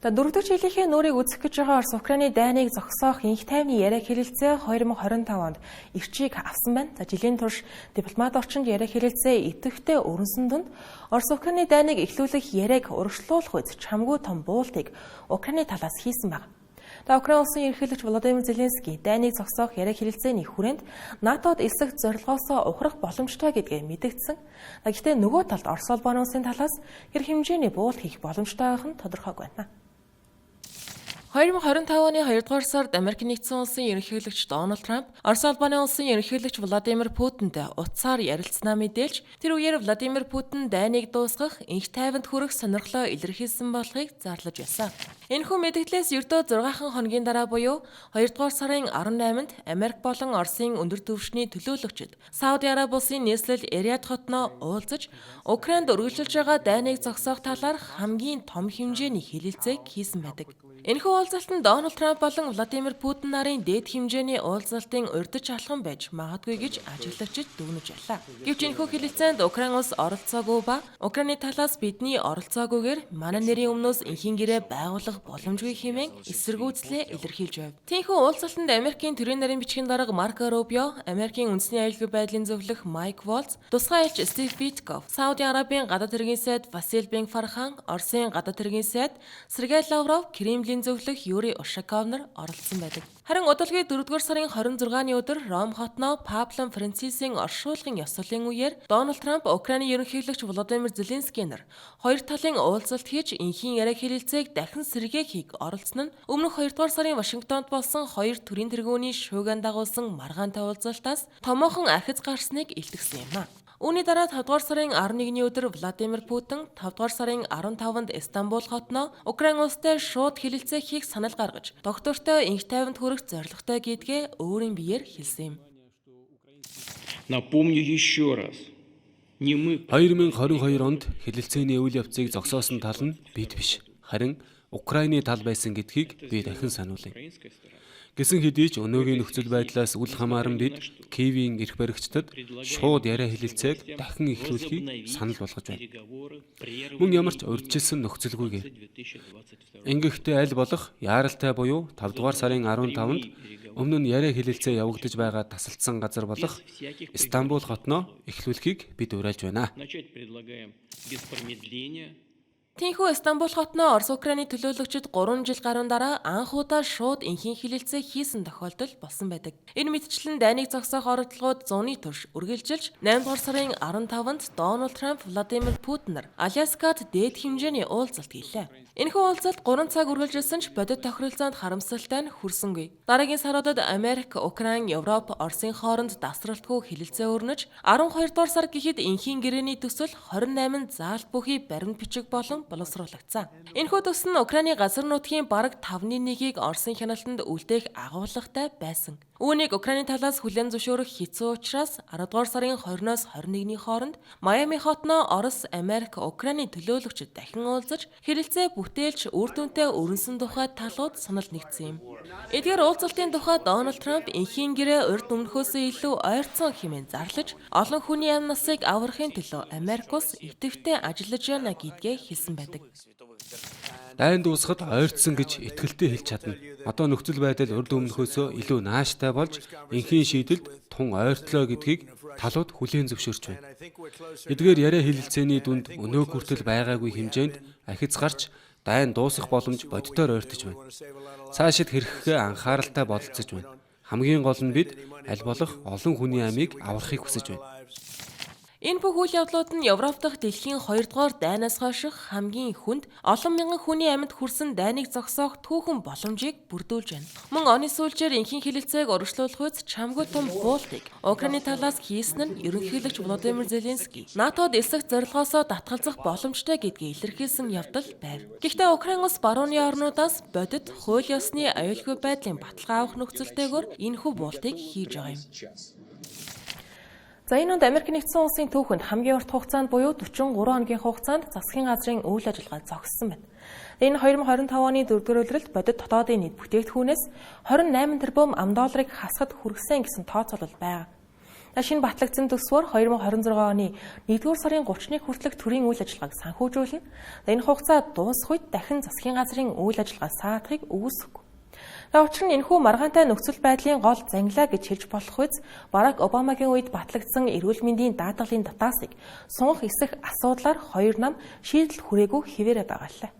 Дөрөвдүгээр жилийнхээ нүүрийг үзэх гэж байгаа Орос Украины дайныг зогсоох инх тайвны яриа хэлэлцээ 2025 онд эрчийг авсан байна. Жилийн турш дипломат орчинд яриа хэлэлцээ идэвхтэй өрнсөн дунд Орос Украины дайныг эхлүүлэх яриаг урагшлуулах үед чамгүй том буултыг Украины талаас хийсэн байна. Украин улсын ерөнхийлөгч Володимир Зеленский дайныг зогсоох яриа хэлэлцээний хүрээнд НАТОд элсэх зорилгоосоо ухрах боломжтой гэдгээ мэдэгдсэн. Гэхдээ нөгөө талд Орос улбаны улсын талаас хэр хэмжээний буулт хийх боломжтой байх нь тодорхойг байна. 2025 оны 2-р сард Америк нэгдсэн улсын ерөнхийлөгч Дональд Трамп Орос улбаны улсын ерөнхийлөгч Владимир Путинд утсаар ярилцсанаа мэдээлж, тэр үеэр Владимир Путин дайныг дуусгах, энх тайванд хүрэх сонирхлоо илэрхийлсэн болохыг зарлаж байсан. Энэхүү мэдээлэлээс ердөө 6 хоногийн дараа буюу 2-р сарын 18-нд Америк болон Оросын өндөр түвшний төлөөлөгчид Сауди Араби улсын нийслэл Эриад хотноо уулзаж, Украинд үргэлжилж байгаа дайныг зогсоох талаар хамгийн том хэмжээний хэлэлцээг хийсэн байдаг. Энэхүү уулзалтанд Дональд Трамп болон Владимир Путин нарын дээд хэмжээний уулзалтын урьдч алхам байж магадгүй гэж ажиглагчид дүгнэж байлаа. Гэвч энэхүү хэлэлцээнд Украин улс оролцоогүй ба Украины талаас бидний оролцоогүйгээр манай нэрийн өмнөөс энхийн гэрээ байгуулах боломжгүй хэмээн эсэргүүцлээ илэрхийлж байв. Тиймээс уулзалтанд Америкийн төрийн нарийн бичгийн дарга Марко Рубио, Америкийн үндэсний аюулгүй байдлын зөвлөх Майк Волц, тусгай айлч Стив Витков, Сауди Арабийн гадаад хэргийн сайд Василь Бен Фархан, Оросын гадаад хэргийн сайд Сергей Лавров, Кремлийн зөвлөх Юрий Ушаков нар оролцсон байдаг. Харин удалгүй 4-р сарын 26-ны өдөр Ром хотноо Папа Францисийн оршуулгын ёслолын үеэр Дональд Трамп Украины ерөнхийлөгч Володимир Зеленский нар хоёр талын уулзалт хийж энхийн яриа хэлэлцээг дахин сэргээхийг оролцсон нь өмнөх 2-р сарын Вашингтонд болсон хоёр төрийн тэргүүний шуугиан дагуулсан маргаантай уулзалтаас томоохон ахиц гарсныг илтгэсэн юм а. Үүний дараа 5-р сарын 11-ний өдөр Владимир Путин 5-р сарын 15-нд Стамбул хотноо Украин улстай шууд хэлэлцээ хийх санал гаргаж, доктортой энх тайванд хүрэх зорилготой гэдгээ өөрийн биеэр хэлсэн юм. Напомню еще раз. 2022 онд хэлэлцээний үйл явцыг зогсоосон тал нь бид биш, харин Украины тал байсан гэдгийг би дахин сануулъя. Гэсэн хэдий ч өнөөгийн нөхцөл байдлаас үл хамааран бид Киевийн эрх баригчдад шууд яриа хэлэлцээг дахин эхлүүлэхийг санал болгож байна. Мөн ямар ч урьдчилсан нөхцөлгүйгээр. Ингэхдээ аль болох яаралтай буюу 5-р сарын 15-нд өмнө нь яриа хэлэлцээ явагдаж байгаа тасалдсан газар болох Стамбул хотноо эхлүүлэхийг бид уриалж байна. Тиймээс Стамбул хотноо Орос Украины төлөөлөгчид 3 жил гаруй дараа анх удаа шууд энхийн хэлэлцээ хийсэн тохиолдол болсон байдаг. Энэ мэтчлэн дайныг зогсоох оролдлогууд зууны турш үргэлжилж 8-р сарын 15-нд Дональд Трамп, Владимир Путин нар Аляскад дээд хэмжээний уулзалт хийлээ. Энэхүү уулзалт 3 цаг үргэлжилсэн ч бодит тохиролцоонд харамсалтай нь хүрсэнгүй. Дараагийн саруудад Америк, Украин, Европ, Оросын хооронд дасралтгүй хэлэлцээ өрнөж 12-р сар гэхэд энхийн гэрээний төсөл 28 заалт бүхий баримт бичиг болон боловсруулагдсан. Энэхүү төсөл нь Украины газар нутгийн бараг 5/1-ийг Оросын хяналтанд үлдээх агуулгатай байсан. Үүнийг Украины талаас хүлээн зөвшөөрөх хэцүү учраас 10-р сарын 20-оос 21-ний хооронд Майами хотноо Орос, Америк, Украины төлөөлөгчид дахин уулзаж хэлэлцээ бүтээлч үр дүнтэй өрнсөн тухай талууд санал нэгдсэн юм. Эдгээр уулзалтын тухай Дональд Трамп энхийн гэрээ урд өмнөхөөсөө илүү ойрцсон хэмээн зарлаж, олон хүний амь насыг аврахын төлөө Америк улс идэвхтэй ажиллаж байна гэдгээ хэлсэн байдаг. Дайн дуусахад ойртсон гэж итгэлтэй хэлж чадна. Одоо нөхцөл байдал урд өмнөхөөсөө илүү нааштай болж энхийн шийдэлд тун ойртлоо гэдгийг талууд хүлээн зөвшөөрч байна. Эдгээр яриа хэлэлцээний дүнд өнөө хүртэл байгаагүй хэмжээнд ахиц гарч дайн дуусах боломж боддоор ойртож байна. Цаашид хэрэгхээ анхааралтай бололцож байна. Хамгийн гол нь бид аль болох олон хүний амийг аврахыг хүсэж байна. Энэ бүх үйл явдлууд нь Европ дахь дэлхийн 2-р дайнаас хойших хамгийн хүнд олон мянган хүний амьд хүрсэн дайныг зогсоох түүхэн боломжийг бүрдүүлж байна. Мөн оны сүүлчээр энхийн хэлэлцээг урагшлуулах үед чамгүй том буултыг Украины талаас хийсэн нь ерөнхийлөгч Володимир Зеленский НАТОд эсэх зорилгоосоо татгалзах боломжтой гэдгийг илэрхийлсэн явдал байв. Гэхдээ Украин улс барууны орнуудаас бодит хууль ёсны аюулгүй байдлын баталгаа авах нөхцөлтэйгээр энэхүү буултыг хийж байгаа юм. За энэ онд Америк нэгдсэн улсын түүхэнд хамгийн урт хугацаанд буюу 43 хоногийн хугацаанд засгийн газрын үйл ажиллагаа зогссон байна. Энэ 2025 оны 4-р улиралд бодит дотоодын нийт бүтээгдэхүүнээс 28 тэрбум $, хасахад хүргэсэн гэсэн тооцоолол байна. Шинэ батлагдсан төсвөр 2026 оны 1-р сарын 30-ныг хүртэлх төрийн үйл ажиллагааг санхүүжүүлнэ. Энэ хугацаа дуусах үед дахин засгийн газрын үйл ажиллагаа саатахыг үгүйсэхгүй. Учир нь энэхүү маргаантай нөхцөл байдлын гол зангилаа гэж хэлж болох үз Барак Обамагийн үед батлагдсан эрүүл мэндийн даатгалын датаасыг сунгах эсэх асуудлаар хоёр нам шийдэл хүрээгүй хэвээрээ байгалаа.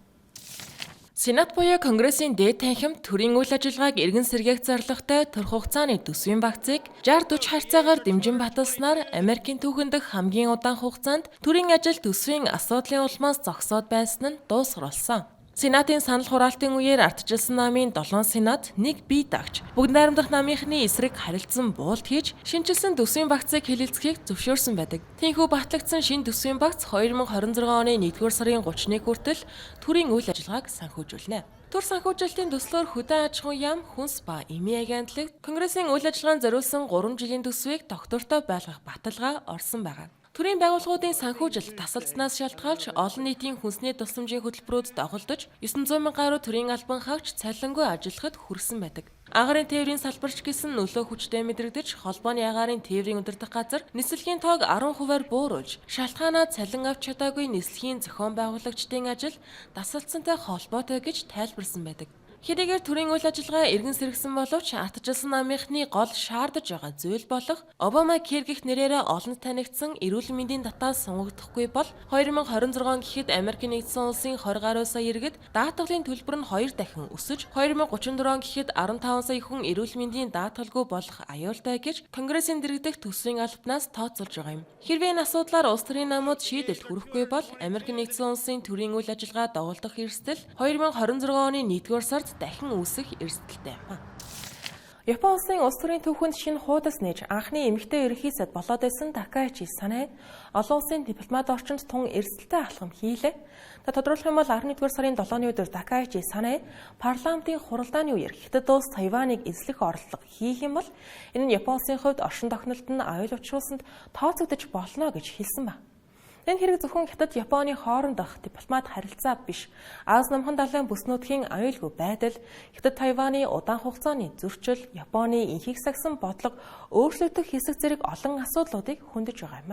Сенат буюу Конгрессийн дээд танхимд төрийн үйл ажиллагааг эргэн сэргээх зорилготой турх хугацааны төсвийн багцыг 60-40 харьцаагаар дэмжин баталснаар Америкийн түүхэн дэх хамгийн удаан хугацаанд төрийн ажил төсвийн асуудлын улмаас зогсоод байсан нь дуусгар болсон. Сенатын санал хураалтын үеэр ардчилсан намын 7 сенат нэг бие дагч бүгд найрамдах намынхны эсрэг харилцан буулт хийж шинжилсэн төсвийн багцыг хэлэлцэхийг зөвшөөрсөн байдаг. Тиймээс батлагдсан шинэ төсвийн багц 2026 оны 1-р сарын 31 хүртэл төрийн үйл ажиллагааг санхүүжүүлнэ. Төр санхүүжилтийн төслөөр хөдөө аж ахуйн яам, хүнс ба эмийн агентлаг Конгрессийн үйл ажиллагаанд зориулсан 3 жилийн төсвийг тогтвортой байлгах баталгаа орсон байна. Төрийн байгууллагуудын санхүүжилт тасалдсанаас шалтгаалж олон нийтийн хүнсний тусламжийн хөтөлбөрүүд доголдож 900 мянган гаруй төрийн албан хаагч цалингүй ажиллахад хүрсэн байдаг. Агарын тээврийн салбарч гэсэн нөлөө хүчтэй мэдрэгдэж холбооны агарын тээврийн удирдах газар нислэгийн тоог 10%-аар бууруулж шалтгаанаа цалин авч чадаагүй нислэгийн зохион байгуулагчдын ажил дасалдсантай холбоотой гэж тайлбарсан байдаг. Хэдийгээр төрийн үйл ажиллагаа эргэн сэргсэн боловч ардчилсан намынхны гол шаардаж байгаа зүйл болох Обама Care гэх нэрээр олонд танигдсан эрүүл мэндийн татаа сунгагдахгүй бол 2026 гэхэд Америк нэгдсэн улсын 20 гаруй сая иргэд даатгалын төлбөр нь 2 дахин өсөж 2034 гэхэд 15 сая хүн эрүүл мэндийн даатгалгүй болох аюултай гэж Конгрессийн дэргэдэх төсвийн албанаас тооцоолж байгаа юм. Хэрвээ энэ асуудлаар улс төрийн намууд шийдэлд хүрэхгүй бол Америк нэгдсэн улсын төрийн үйл ажиллагаа дагуулдах эрсдэл 2026 оны 1-р сард дахин үүсэх эрсдэлтэй юм. Япон улсын улс төрийн түүхэнд шинэ хуудас нээж анхны эмэгтэй ерөнхий сайд болоод байсан Такаичи Санай олон улсын дипломат орчинд тун эрсдэлтэй алхам хийлээ. Тодорхойлох юм бол 11-р сарын 7-ны өдөр Такаичи Санай парламентын хуралдааны үеэр Хятад улс Тайваныг эзлэх оролдлого хийх юм бол энэ нь Япон улсын хувьд оршин тогтнолд нь аюул учруулсанд тооцогдож болно гэж хэлсэн байна. Энэ хэрэг зөвхөн Хятад Японы хоорондох дипломат харилцаа биш. Аз намхан далайн бүс нутгийн аюулгүй байдал, Хятад Тайваны удаан хугацааны зөрчил, Японы инхийг сагсан бодлого өөрчлөгдөх хэсэг зэрэг олон асуудлуудыг хөндөж байгаа юм.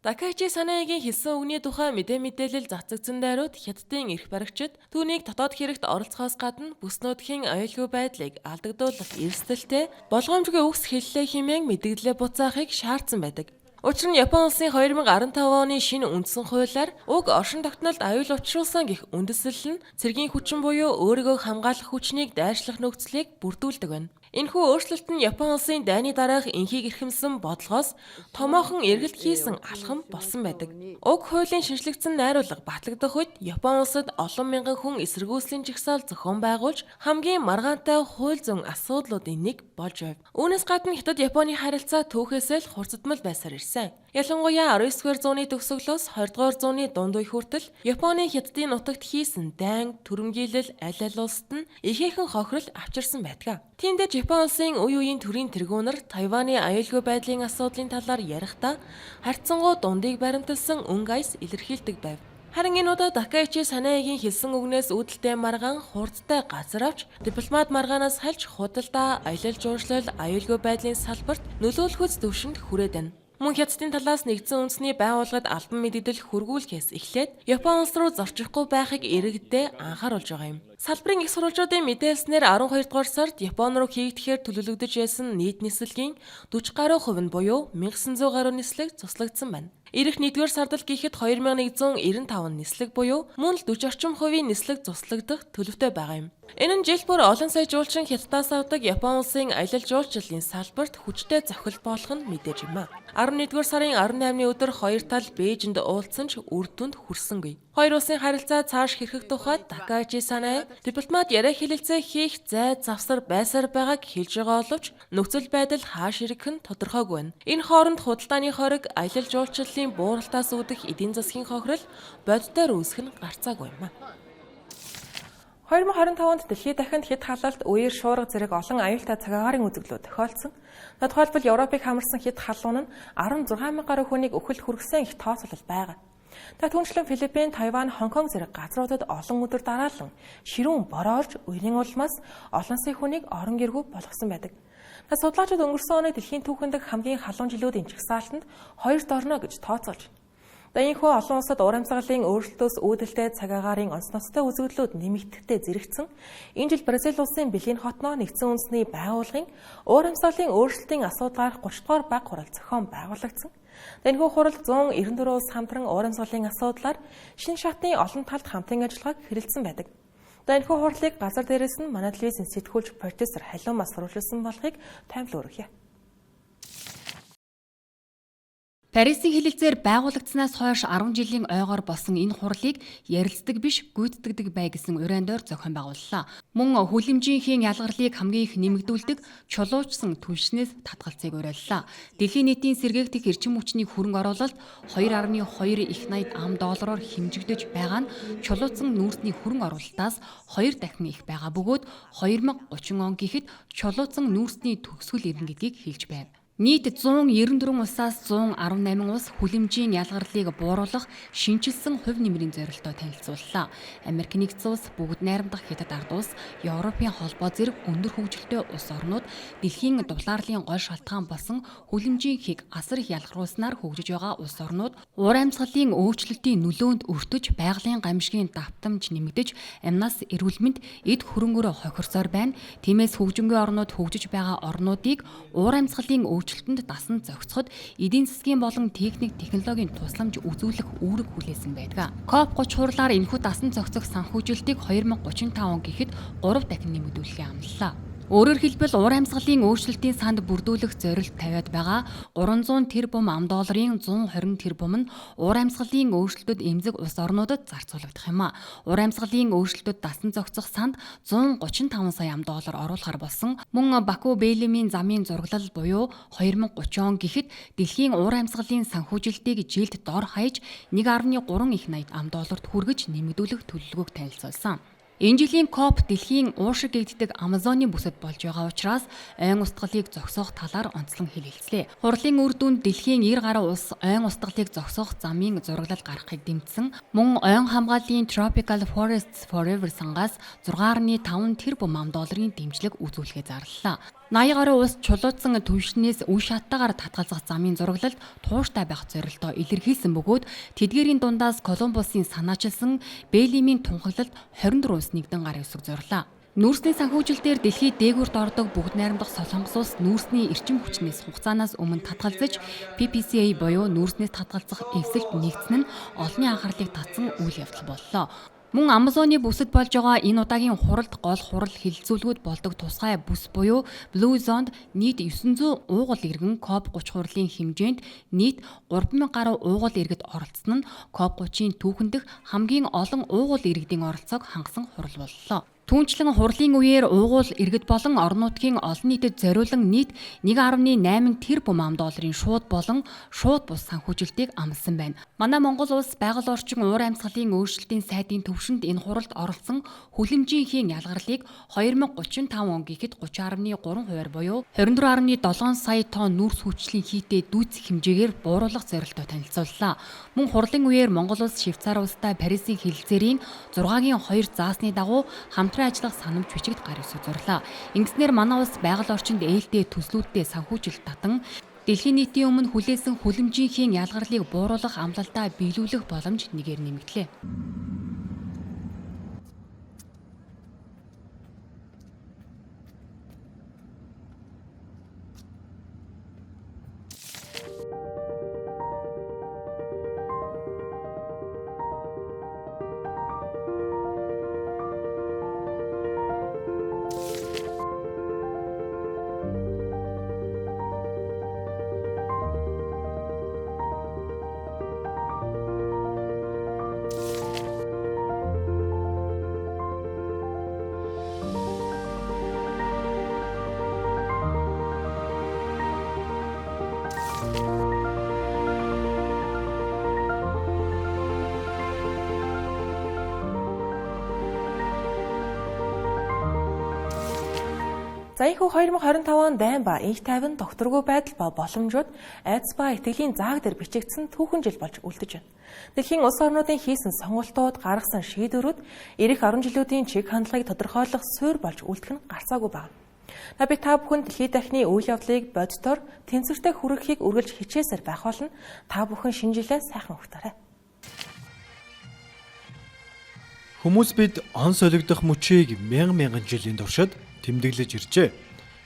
Такаичи Санайгийн хэлсэн үгний тухай мэдээлэл цацагдсан дайрууд Хятадын эрх баригчид түүнийг дотоод хэрэгт оролцохоос гадна бүс нутгийн аюулгүй байдлыг алдагдуулах эрсдэлтэй болгоомжгүй үгс хэллээ хэмээн мэдээлэлээ буцаахыг шаардсан байдаг. Учир нь Япон улсын 2015 оны шинэ үндсэн хуулиар уг оршин тогтнолд аюул учруулсан гэх үндэслэл нь цэргийн хүчин буюу өөрийгөө хамгаалах хүчнийг дайрчлах нөхцөлийг бүрдүүлдэг байна. Энэхүү өөрчлөлт нь Япон улсын дайны дараах инхийг эрхэмсэн бодлогоос томоохон эргэлт хийсэн алхам болсон байдаг. Уг хуулийн шинжлэгдсэн найруулга батлагдах үед Япон улсад олон мянган хүн эсэргүүцлийн жагсаал зохион байгуулж хамгийн маргаантай хууль зүйн асуудлуудын нэг болж байв. Үүнээс гадна Хятад Японы харилцаа түүхээсээ л хурцдмал байсаар ирсэн. Ялангуяа 19-р зууны төгсгөлөөс 20-р зууны дунд үе хүртэл Японы Хятадын нутагт хийсэн дайн, түрэмгийлэл аль аль улсад нь ихээхэн хохирол авчирсан байдаг. Тиймдээ Япон улсын үе үеийн төрийн тэргүүнэр Тайваны аюулгүй байдлын асуудлын талаар ярихдаа харьцангуй дундыг баримталсан өнгө айс илэрхийлдэг байв. Харин энэ удаа Такаичи Санайгийн хэлсэн үгнээс үүдэлтэй маргаан хурдтай газар авч дипломат маргаанаас хальж худалдаа, аялал жуулчлал, аюулгүй байдлын салбарт нөлөөлөхөц төвшөнд хүрээд байна. Мөн Хятадын талаас нэгдсэн үндэсний байгууллагад албан мэдээлэл хүргүүлэхээс эхлээд Япон улс руу зорчихгүй байхыг иргэдэд анхааруулж байгаа юм. Салбарын их сурвалжуудын мэдээлснээр 12 дугаар сард Япон руу хийгдэхээр төлөвлөгдөж байсан нийт нислэгийн 40 гаруй хувь нь буюу 1900 гаруй нислэг цуслагдсан байна. Ирэх 1-р сард л гэхэд 2195 нислэг буюу мөн л 40 орчим хувийн нислэг цуслагдах төлөвтэй байгаа юм. Энэ нь жил бүр олон сая жуулчин Хятадаас авдаг Япон улсын аялал жуулчлалын салбарт хүчтэй зохил болох нь мэдээж юм а. 11-р сарын 18-ны өдөр хоёр тал Бээжинд уулзсан ч үр дүнд хүрсэнгүй. Хоёр улсын харилцаа цааш хэрхэх тухайд Такаичи Санай дипломат яриа хэлэлцээ хийх зай завсар байсаар байгааг хэлж байгаа боловч нөхцөл байдал хааш ирэх нь тодорхойгүй байна. Энэ хооронд худалдааны хориг, аялал жуулчлалын бууралтаас үүдэх эдийн засгийн хохирол боддоор үүсэх нь гарцаагүй юм а. 2025 онд дэлхийд дахинд хэд халалт, үеэр шуурга зэрэг олон аюултай цагаагаарын үзэгдлүүд тохиолдсон. Тодорхойлбол Европыг хамарсан хэд халуун нь 16 мянган гаруй хүнийг өхөлд хүргэсэн их тооцоолол байгаа. Түүнчлэн Филиппин, Тайван, Хонконг зэрэг газруудад олон өдөр дараалан ширүүн бороорж үерийн улмаас олон сая хүнийг орон гэргүй болгосон байдаг. Судлаачид өнгөрсөн оны дэлхийн түүхэнд хамгийн халуун жилүүдийн жагсаалтанд 2-т орно гэж тооцоолж байна. Энэхүү олон улсад уур амьсгалын өөрчлөлтөөс үүдэлтэй цагаагаарын онц ноцтой үзэгдлүүд нэмэгдэхтэй зэрэгцэн энэ жил Бразил улсын Белин хотноо нэгдсэн үндэсний байгууллагын уур амьсгалын өөрчлөлтийн асуудлаар 30 дугаар баг хурал зохион байгуулагдсан. Энэхүү хурал 194 улс хамтран уур амьсгалын асуудлаар шинэ шатны олон талд хамтын ажиллагааг хэрэгэлсэн байдаг. Энэхүү хурлыг газар дээрээс нь манай телевизийн сэтгүүлч продюсер Халиумаас сурвалжилсан болохыг таймлуулъя. Парисын хэлэлцээр байгуулагдсанаас хойш 10 жилийн ойгоор болсон энэ хурлыг ярилцдаг биш гүйцэтгэдэг бай гэсэн уриандор зохион байгууллаа. Мөн хүлэмжийн ялгарлыг хамгийн их нэмэгдүүлдэг чулуучсан түлшнээс татгалцыг уриаллаа. Дэлхийн нийтийн сэргээгдэх эрчим хүчний хөрөнгө оруулалт 2.2 их $80 хэмжигдэж байгаа нь чулуучсан нүүрсний хөрөнгө оруулалтаас 2 дахин их байгаа бөгөөд 2030 он гэхэд чулуучсан нүүрсний төгсгөл ирнэ гэдгийг хэлж байна. Нийт 194 улсаас 118 улс хүлэмжийн ялгарлыг бууруулах шинжилсэн хувь нэмрийн зорилттой танилцууллаа. Америк нэгдсэн улс, бүгд найрамдах Хятад ард улс, Европын холбоо зэрэг өндөр хөгжилтэй улс орнууд дэлхийн дулаарлын гол шалтгаан болсон хүлэмжийн хийг асар их ялгаруулснаар хөгжиж байгаа улс орнууд уур амьсгалын өөрчлөлтийн нөлөөнд өртөж байгалийн гамшигын давтамж нэмэгдэж амнаас эрүүл мэнд эд хөрөнгөөр хохирсоор байна. Тиймээс хөгжингүй орнууд хөгжиж байгаа орнуудыг уур амьсгалын өөрчлөлтөнд дасан зохицоход эдийн засгийн болон технологийн тусламж үзүүлэх үүрэг хүлээсэн байдаг. COP30 хурлаар энэхүү дасан зохицох санхүүжилтийг 2035 он гэхэд 3 дахин нэмэгдүүлэхээ амлалаа. Өөрөөр хэлбэл уур амьсгалын өөрчлөлтийн санд бүрдүүлэх зорилт тавиад байгаа 300 тэрбум $120 тэрбум нь уур амьсгалын өөрчлөлтөд эмзэг улс орнуудад зарцуулагдах юм а. Уур амьсгалын өөрчлөлтөд дасан зохицох санд $135 сая оруулахар болсон. Мөн Баку Беллимийн замын зураглал буюу 2030 он гэхэд дэлхийн уур амьсгалын санхүүжилтийг жилд дор хаяж $1.3 их $80 хүргэж нэмэгдүүлэх төлөвлөгөөг танилцуулсан. Энэ жилийн COP дэлхийн уушиг гэгддэг Амазоны бүсэд болж байгаа учраас ойн устгалыг зогсоох талаар онцлон хэлэлцлээ. Хурлын үр дүнд дэлхийн 90 гаруй улс ойн устгалыг зогсоох замын зураглал гаргахыг дэмжсэн. Мөн ойн хамгааллын Tropical Forests Forever сангаас $6.5 тэрбум дэмжлэг үзүүлэхээ зарлалаа. 80 гаруй улс чулуучсан түвшнээс үе шаттайгаар татгалзах замын зураглалд тууштай байх зорилтоо илэрхийлсэн бөгөөд тэдгээрийн дундаас Колумбусын санаачилсан Беллимийн тунхаглалд 24 улс нэгдэн гар өсөг зорлоо. Нүүрсний санхүүжилтээр дэлхийд дээгүүрт ордог бүгд найрамдах Солонгос улс нүүрсний эрчим хүчнээс хугацаанаас өмнө татгалзаж PPCA буюу нүүрснээс татгалзах эвсэлд нэгдсэн нь олонний анхаарлыг татсан үйл явдал боллоо. Мөн Амазоны бүсэд болж байгаа энэ удаагийн хуралд гол хурал хилцүүлгүүд болдог тусгай бүс буюу Blue Zone нийт 900 уугуул иргэн COP30 хурлын хэмжээнд нийт 3000 гаруй уугуул иргэд оролцсон нь COP30-ийн түүхэндх хамгийн олон уугуул иргэдийн оролцоог хангасан хурал боллоо. Түүнчлэн хурлын үеэр уугуул иргэд болон орон нутгийн олон нийтэд зориулан нийт $1.8 тэрбум шууд болон шууд бус санхүүжилтийг амласан байна. Манай Монгол улс байгаль орчин уур амьсгалын өөрчлөлтийн сайдын төвшөнд энэ хуралд оролцсон хүлэмжийн хийн ялгарлыг 2035 он гэхэд 30.3% буюу 24.7 сая тонн нүүрс хүчлийн хийтэй дүүцэх хэмжээгээр бууруулах зорилттой танилцууллаа. Мөн хурлын үеэр Монгол улс Швейцар улстай Парисын хэлэлцээрийн 6-гийн 2 заасны дагуу ажиллах санамж бичигт гар өсөж зурлаа. Ингэснээр манай улс байгаль орчинд ээлтэй төслүүдтэй санхүүжилт татан дэлхийн нийтийн өмнө хүлээсэн хүлэмжийн ялгарлыг бууруулах амлалтаа биелүүлэх боломж нэгээр нэмэгдлээ. За ихүү 2025 он дайн ба инх тайван докторгүй байдал ба боломжууд айдас ба итгэлийн зааг дээр бичигдсэн түүхэн жил болж үлдэж байна. Дэлхийн улс орнуудын хийсэн сонголтууд, гаргасан шийдвэрүүд ирэх 10 жилүүдийн чиг хандлагыг тодорхойлох суурь болж үлдэх нь гарцаагүй байна. Би та бүхэн дэлхийд дахны үйл явдлыг боддоор тэнцвэртэй хүргэхийг үргэлж хичээсээр байх болно. Та бүхэн шинэ жилээ сайхан өнгөрөөрэй. Хүмүүс бид он солигдох мөчийг мянган жилийн туршид тэмдэглэж иржээ.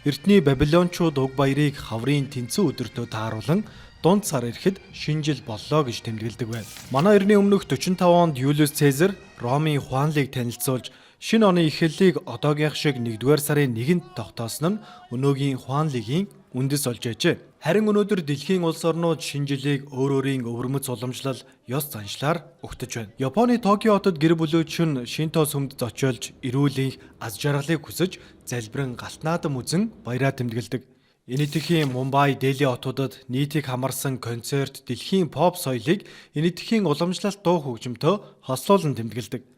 Эртний Бабилончууд уг баярыг хаврын тэнцэн өдөртөө тааруулан дунд сар ирэхэд шинэ жил боллоо гэж тэмдэглэдэг байна. Манай эртний өмнөх 45 онд Юлиус Цезар Ромын Хуанлыг танилцуулж Шинэ оны эхлэлийг одоогийнх шиг 1-р сарын 1-нд тогтоосон нь өнөөгийн Хуанлигийн үндэс болж ажээ. Харин өнөөдөр дэлхийн улс орнууд шинэ жилийг өөр өөрийн өвөрмөц уламжлал, ёс заншлаар өгтөж байна. Японы Токио хотод гэр бүлөөчн Шинто сүмд зочиолж эрүүлийн аз жаргалыг хүсэж залбирэн галт наадам үзэн баяраа тэмдэглэдэг. Энэ этхийн Мумбай, Дели хотуудад нийтийг хамарсан концерт, дэлхийн поп соёлыг энэ этхийн уламжлалт дуу хөгжмөнтөө хослуулан тэмдэглэдэг.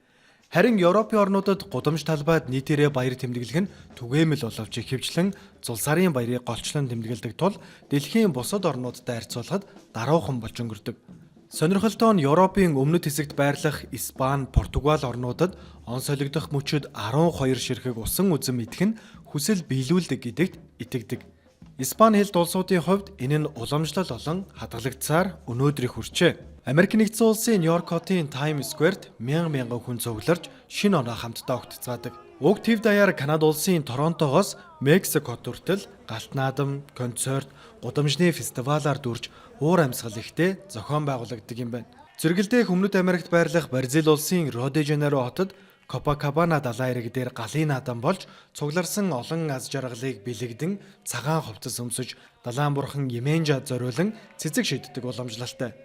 Харин Европын орнуудад гудамж талбайд нийтээрээ баяр тэмдэглэх нь түгээмэл боловч ихэвчлэн зул сарын баярыг голчлон тэмдэглэдэг тул дэлхийн бусад орнуудтай харьцуулахад даруухан болж өнгөрдөг. Сонирхолтой нь Европын өмнөд хэсэгт байрлах Испани, Португал орнуудад он солигдох мөчөд 12 ширхэг усан үзэм идэх нь хүсэл биелүүлдэг гэдэгт итгэдэг. Испани хэлт улсуудын хувьд энэ нь уламжлал болон хадгалагдсаар өнөөдрийг хүрчээ. Америк нэгдсэн улсын Нью-Йорк хотын Times Square-д мянган хүн цугларч шинэ оноо хамтдаа огтцгаадаг. Уг төв даяар Канада улсын Торонтогоос Мексик хот хүртэл галт наадам, концерт, гудамжны фестивалаар дүрж уур амьсгал ихтэй зохион байгуулагддаг юм байна. Зэрэгэлдээ Өмнөд Америкт байрлах Бразил улсын Рио-де-Жанейро хотод Копакабана далайн ирэг дээр галын наадам болж цугларсан олон аз жаргалыг бэлэгдэн цагаан хувцас өмсөж далайн бурхан Еменжа зориулан цэцэг шиддэг уламжлалтай.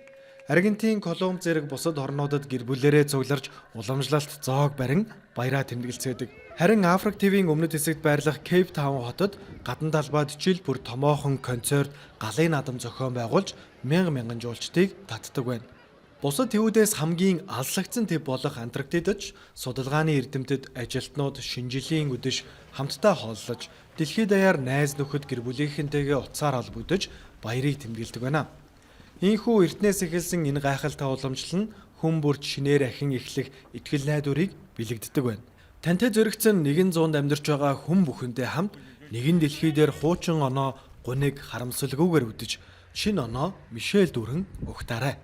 Аргентин, Колумб зэрэг бусад орнуудад гэр бүлээрээ цугларч уламжлалт зоог барин баяраа тэмдэглэцгээдэг. Харин Африк твийн өмнөд хэсэгт байрлах Кейп Таун хотод гадна талбайд жил бүр томоохон концерт, галын наадам зохион байгуулж мянган жуулчдыг татдаг байна. Бусад твүүдээс хамгийн алслагдсан төв болох Антарктидад судалгааны эрдэмтэд ажилтнууд шинэ жилийн өдөш хамтдаа хооллож дэлхийд даяар найз нөхөд гэр бүлийнхэнтэйгээ утсаар холбогдож баярыг тэмдэглэдэг байна. Ийхүү эртнээс эхэлсэн энэ гайхалтай уламжлал нь хүн бүрт шинээр ахин эхлэх итгэл найдварыг бэлэгддэг байна. Тантай зөрөгцөн 100 амьдарч байгаа хүн бүхэндээ хамт нэгэн дэлхий дээр хуучин оноо гуниг харамсалгүйгээр үдэж шинэ оноо Мишель дүрэн өгтаарай.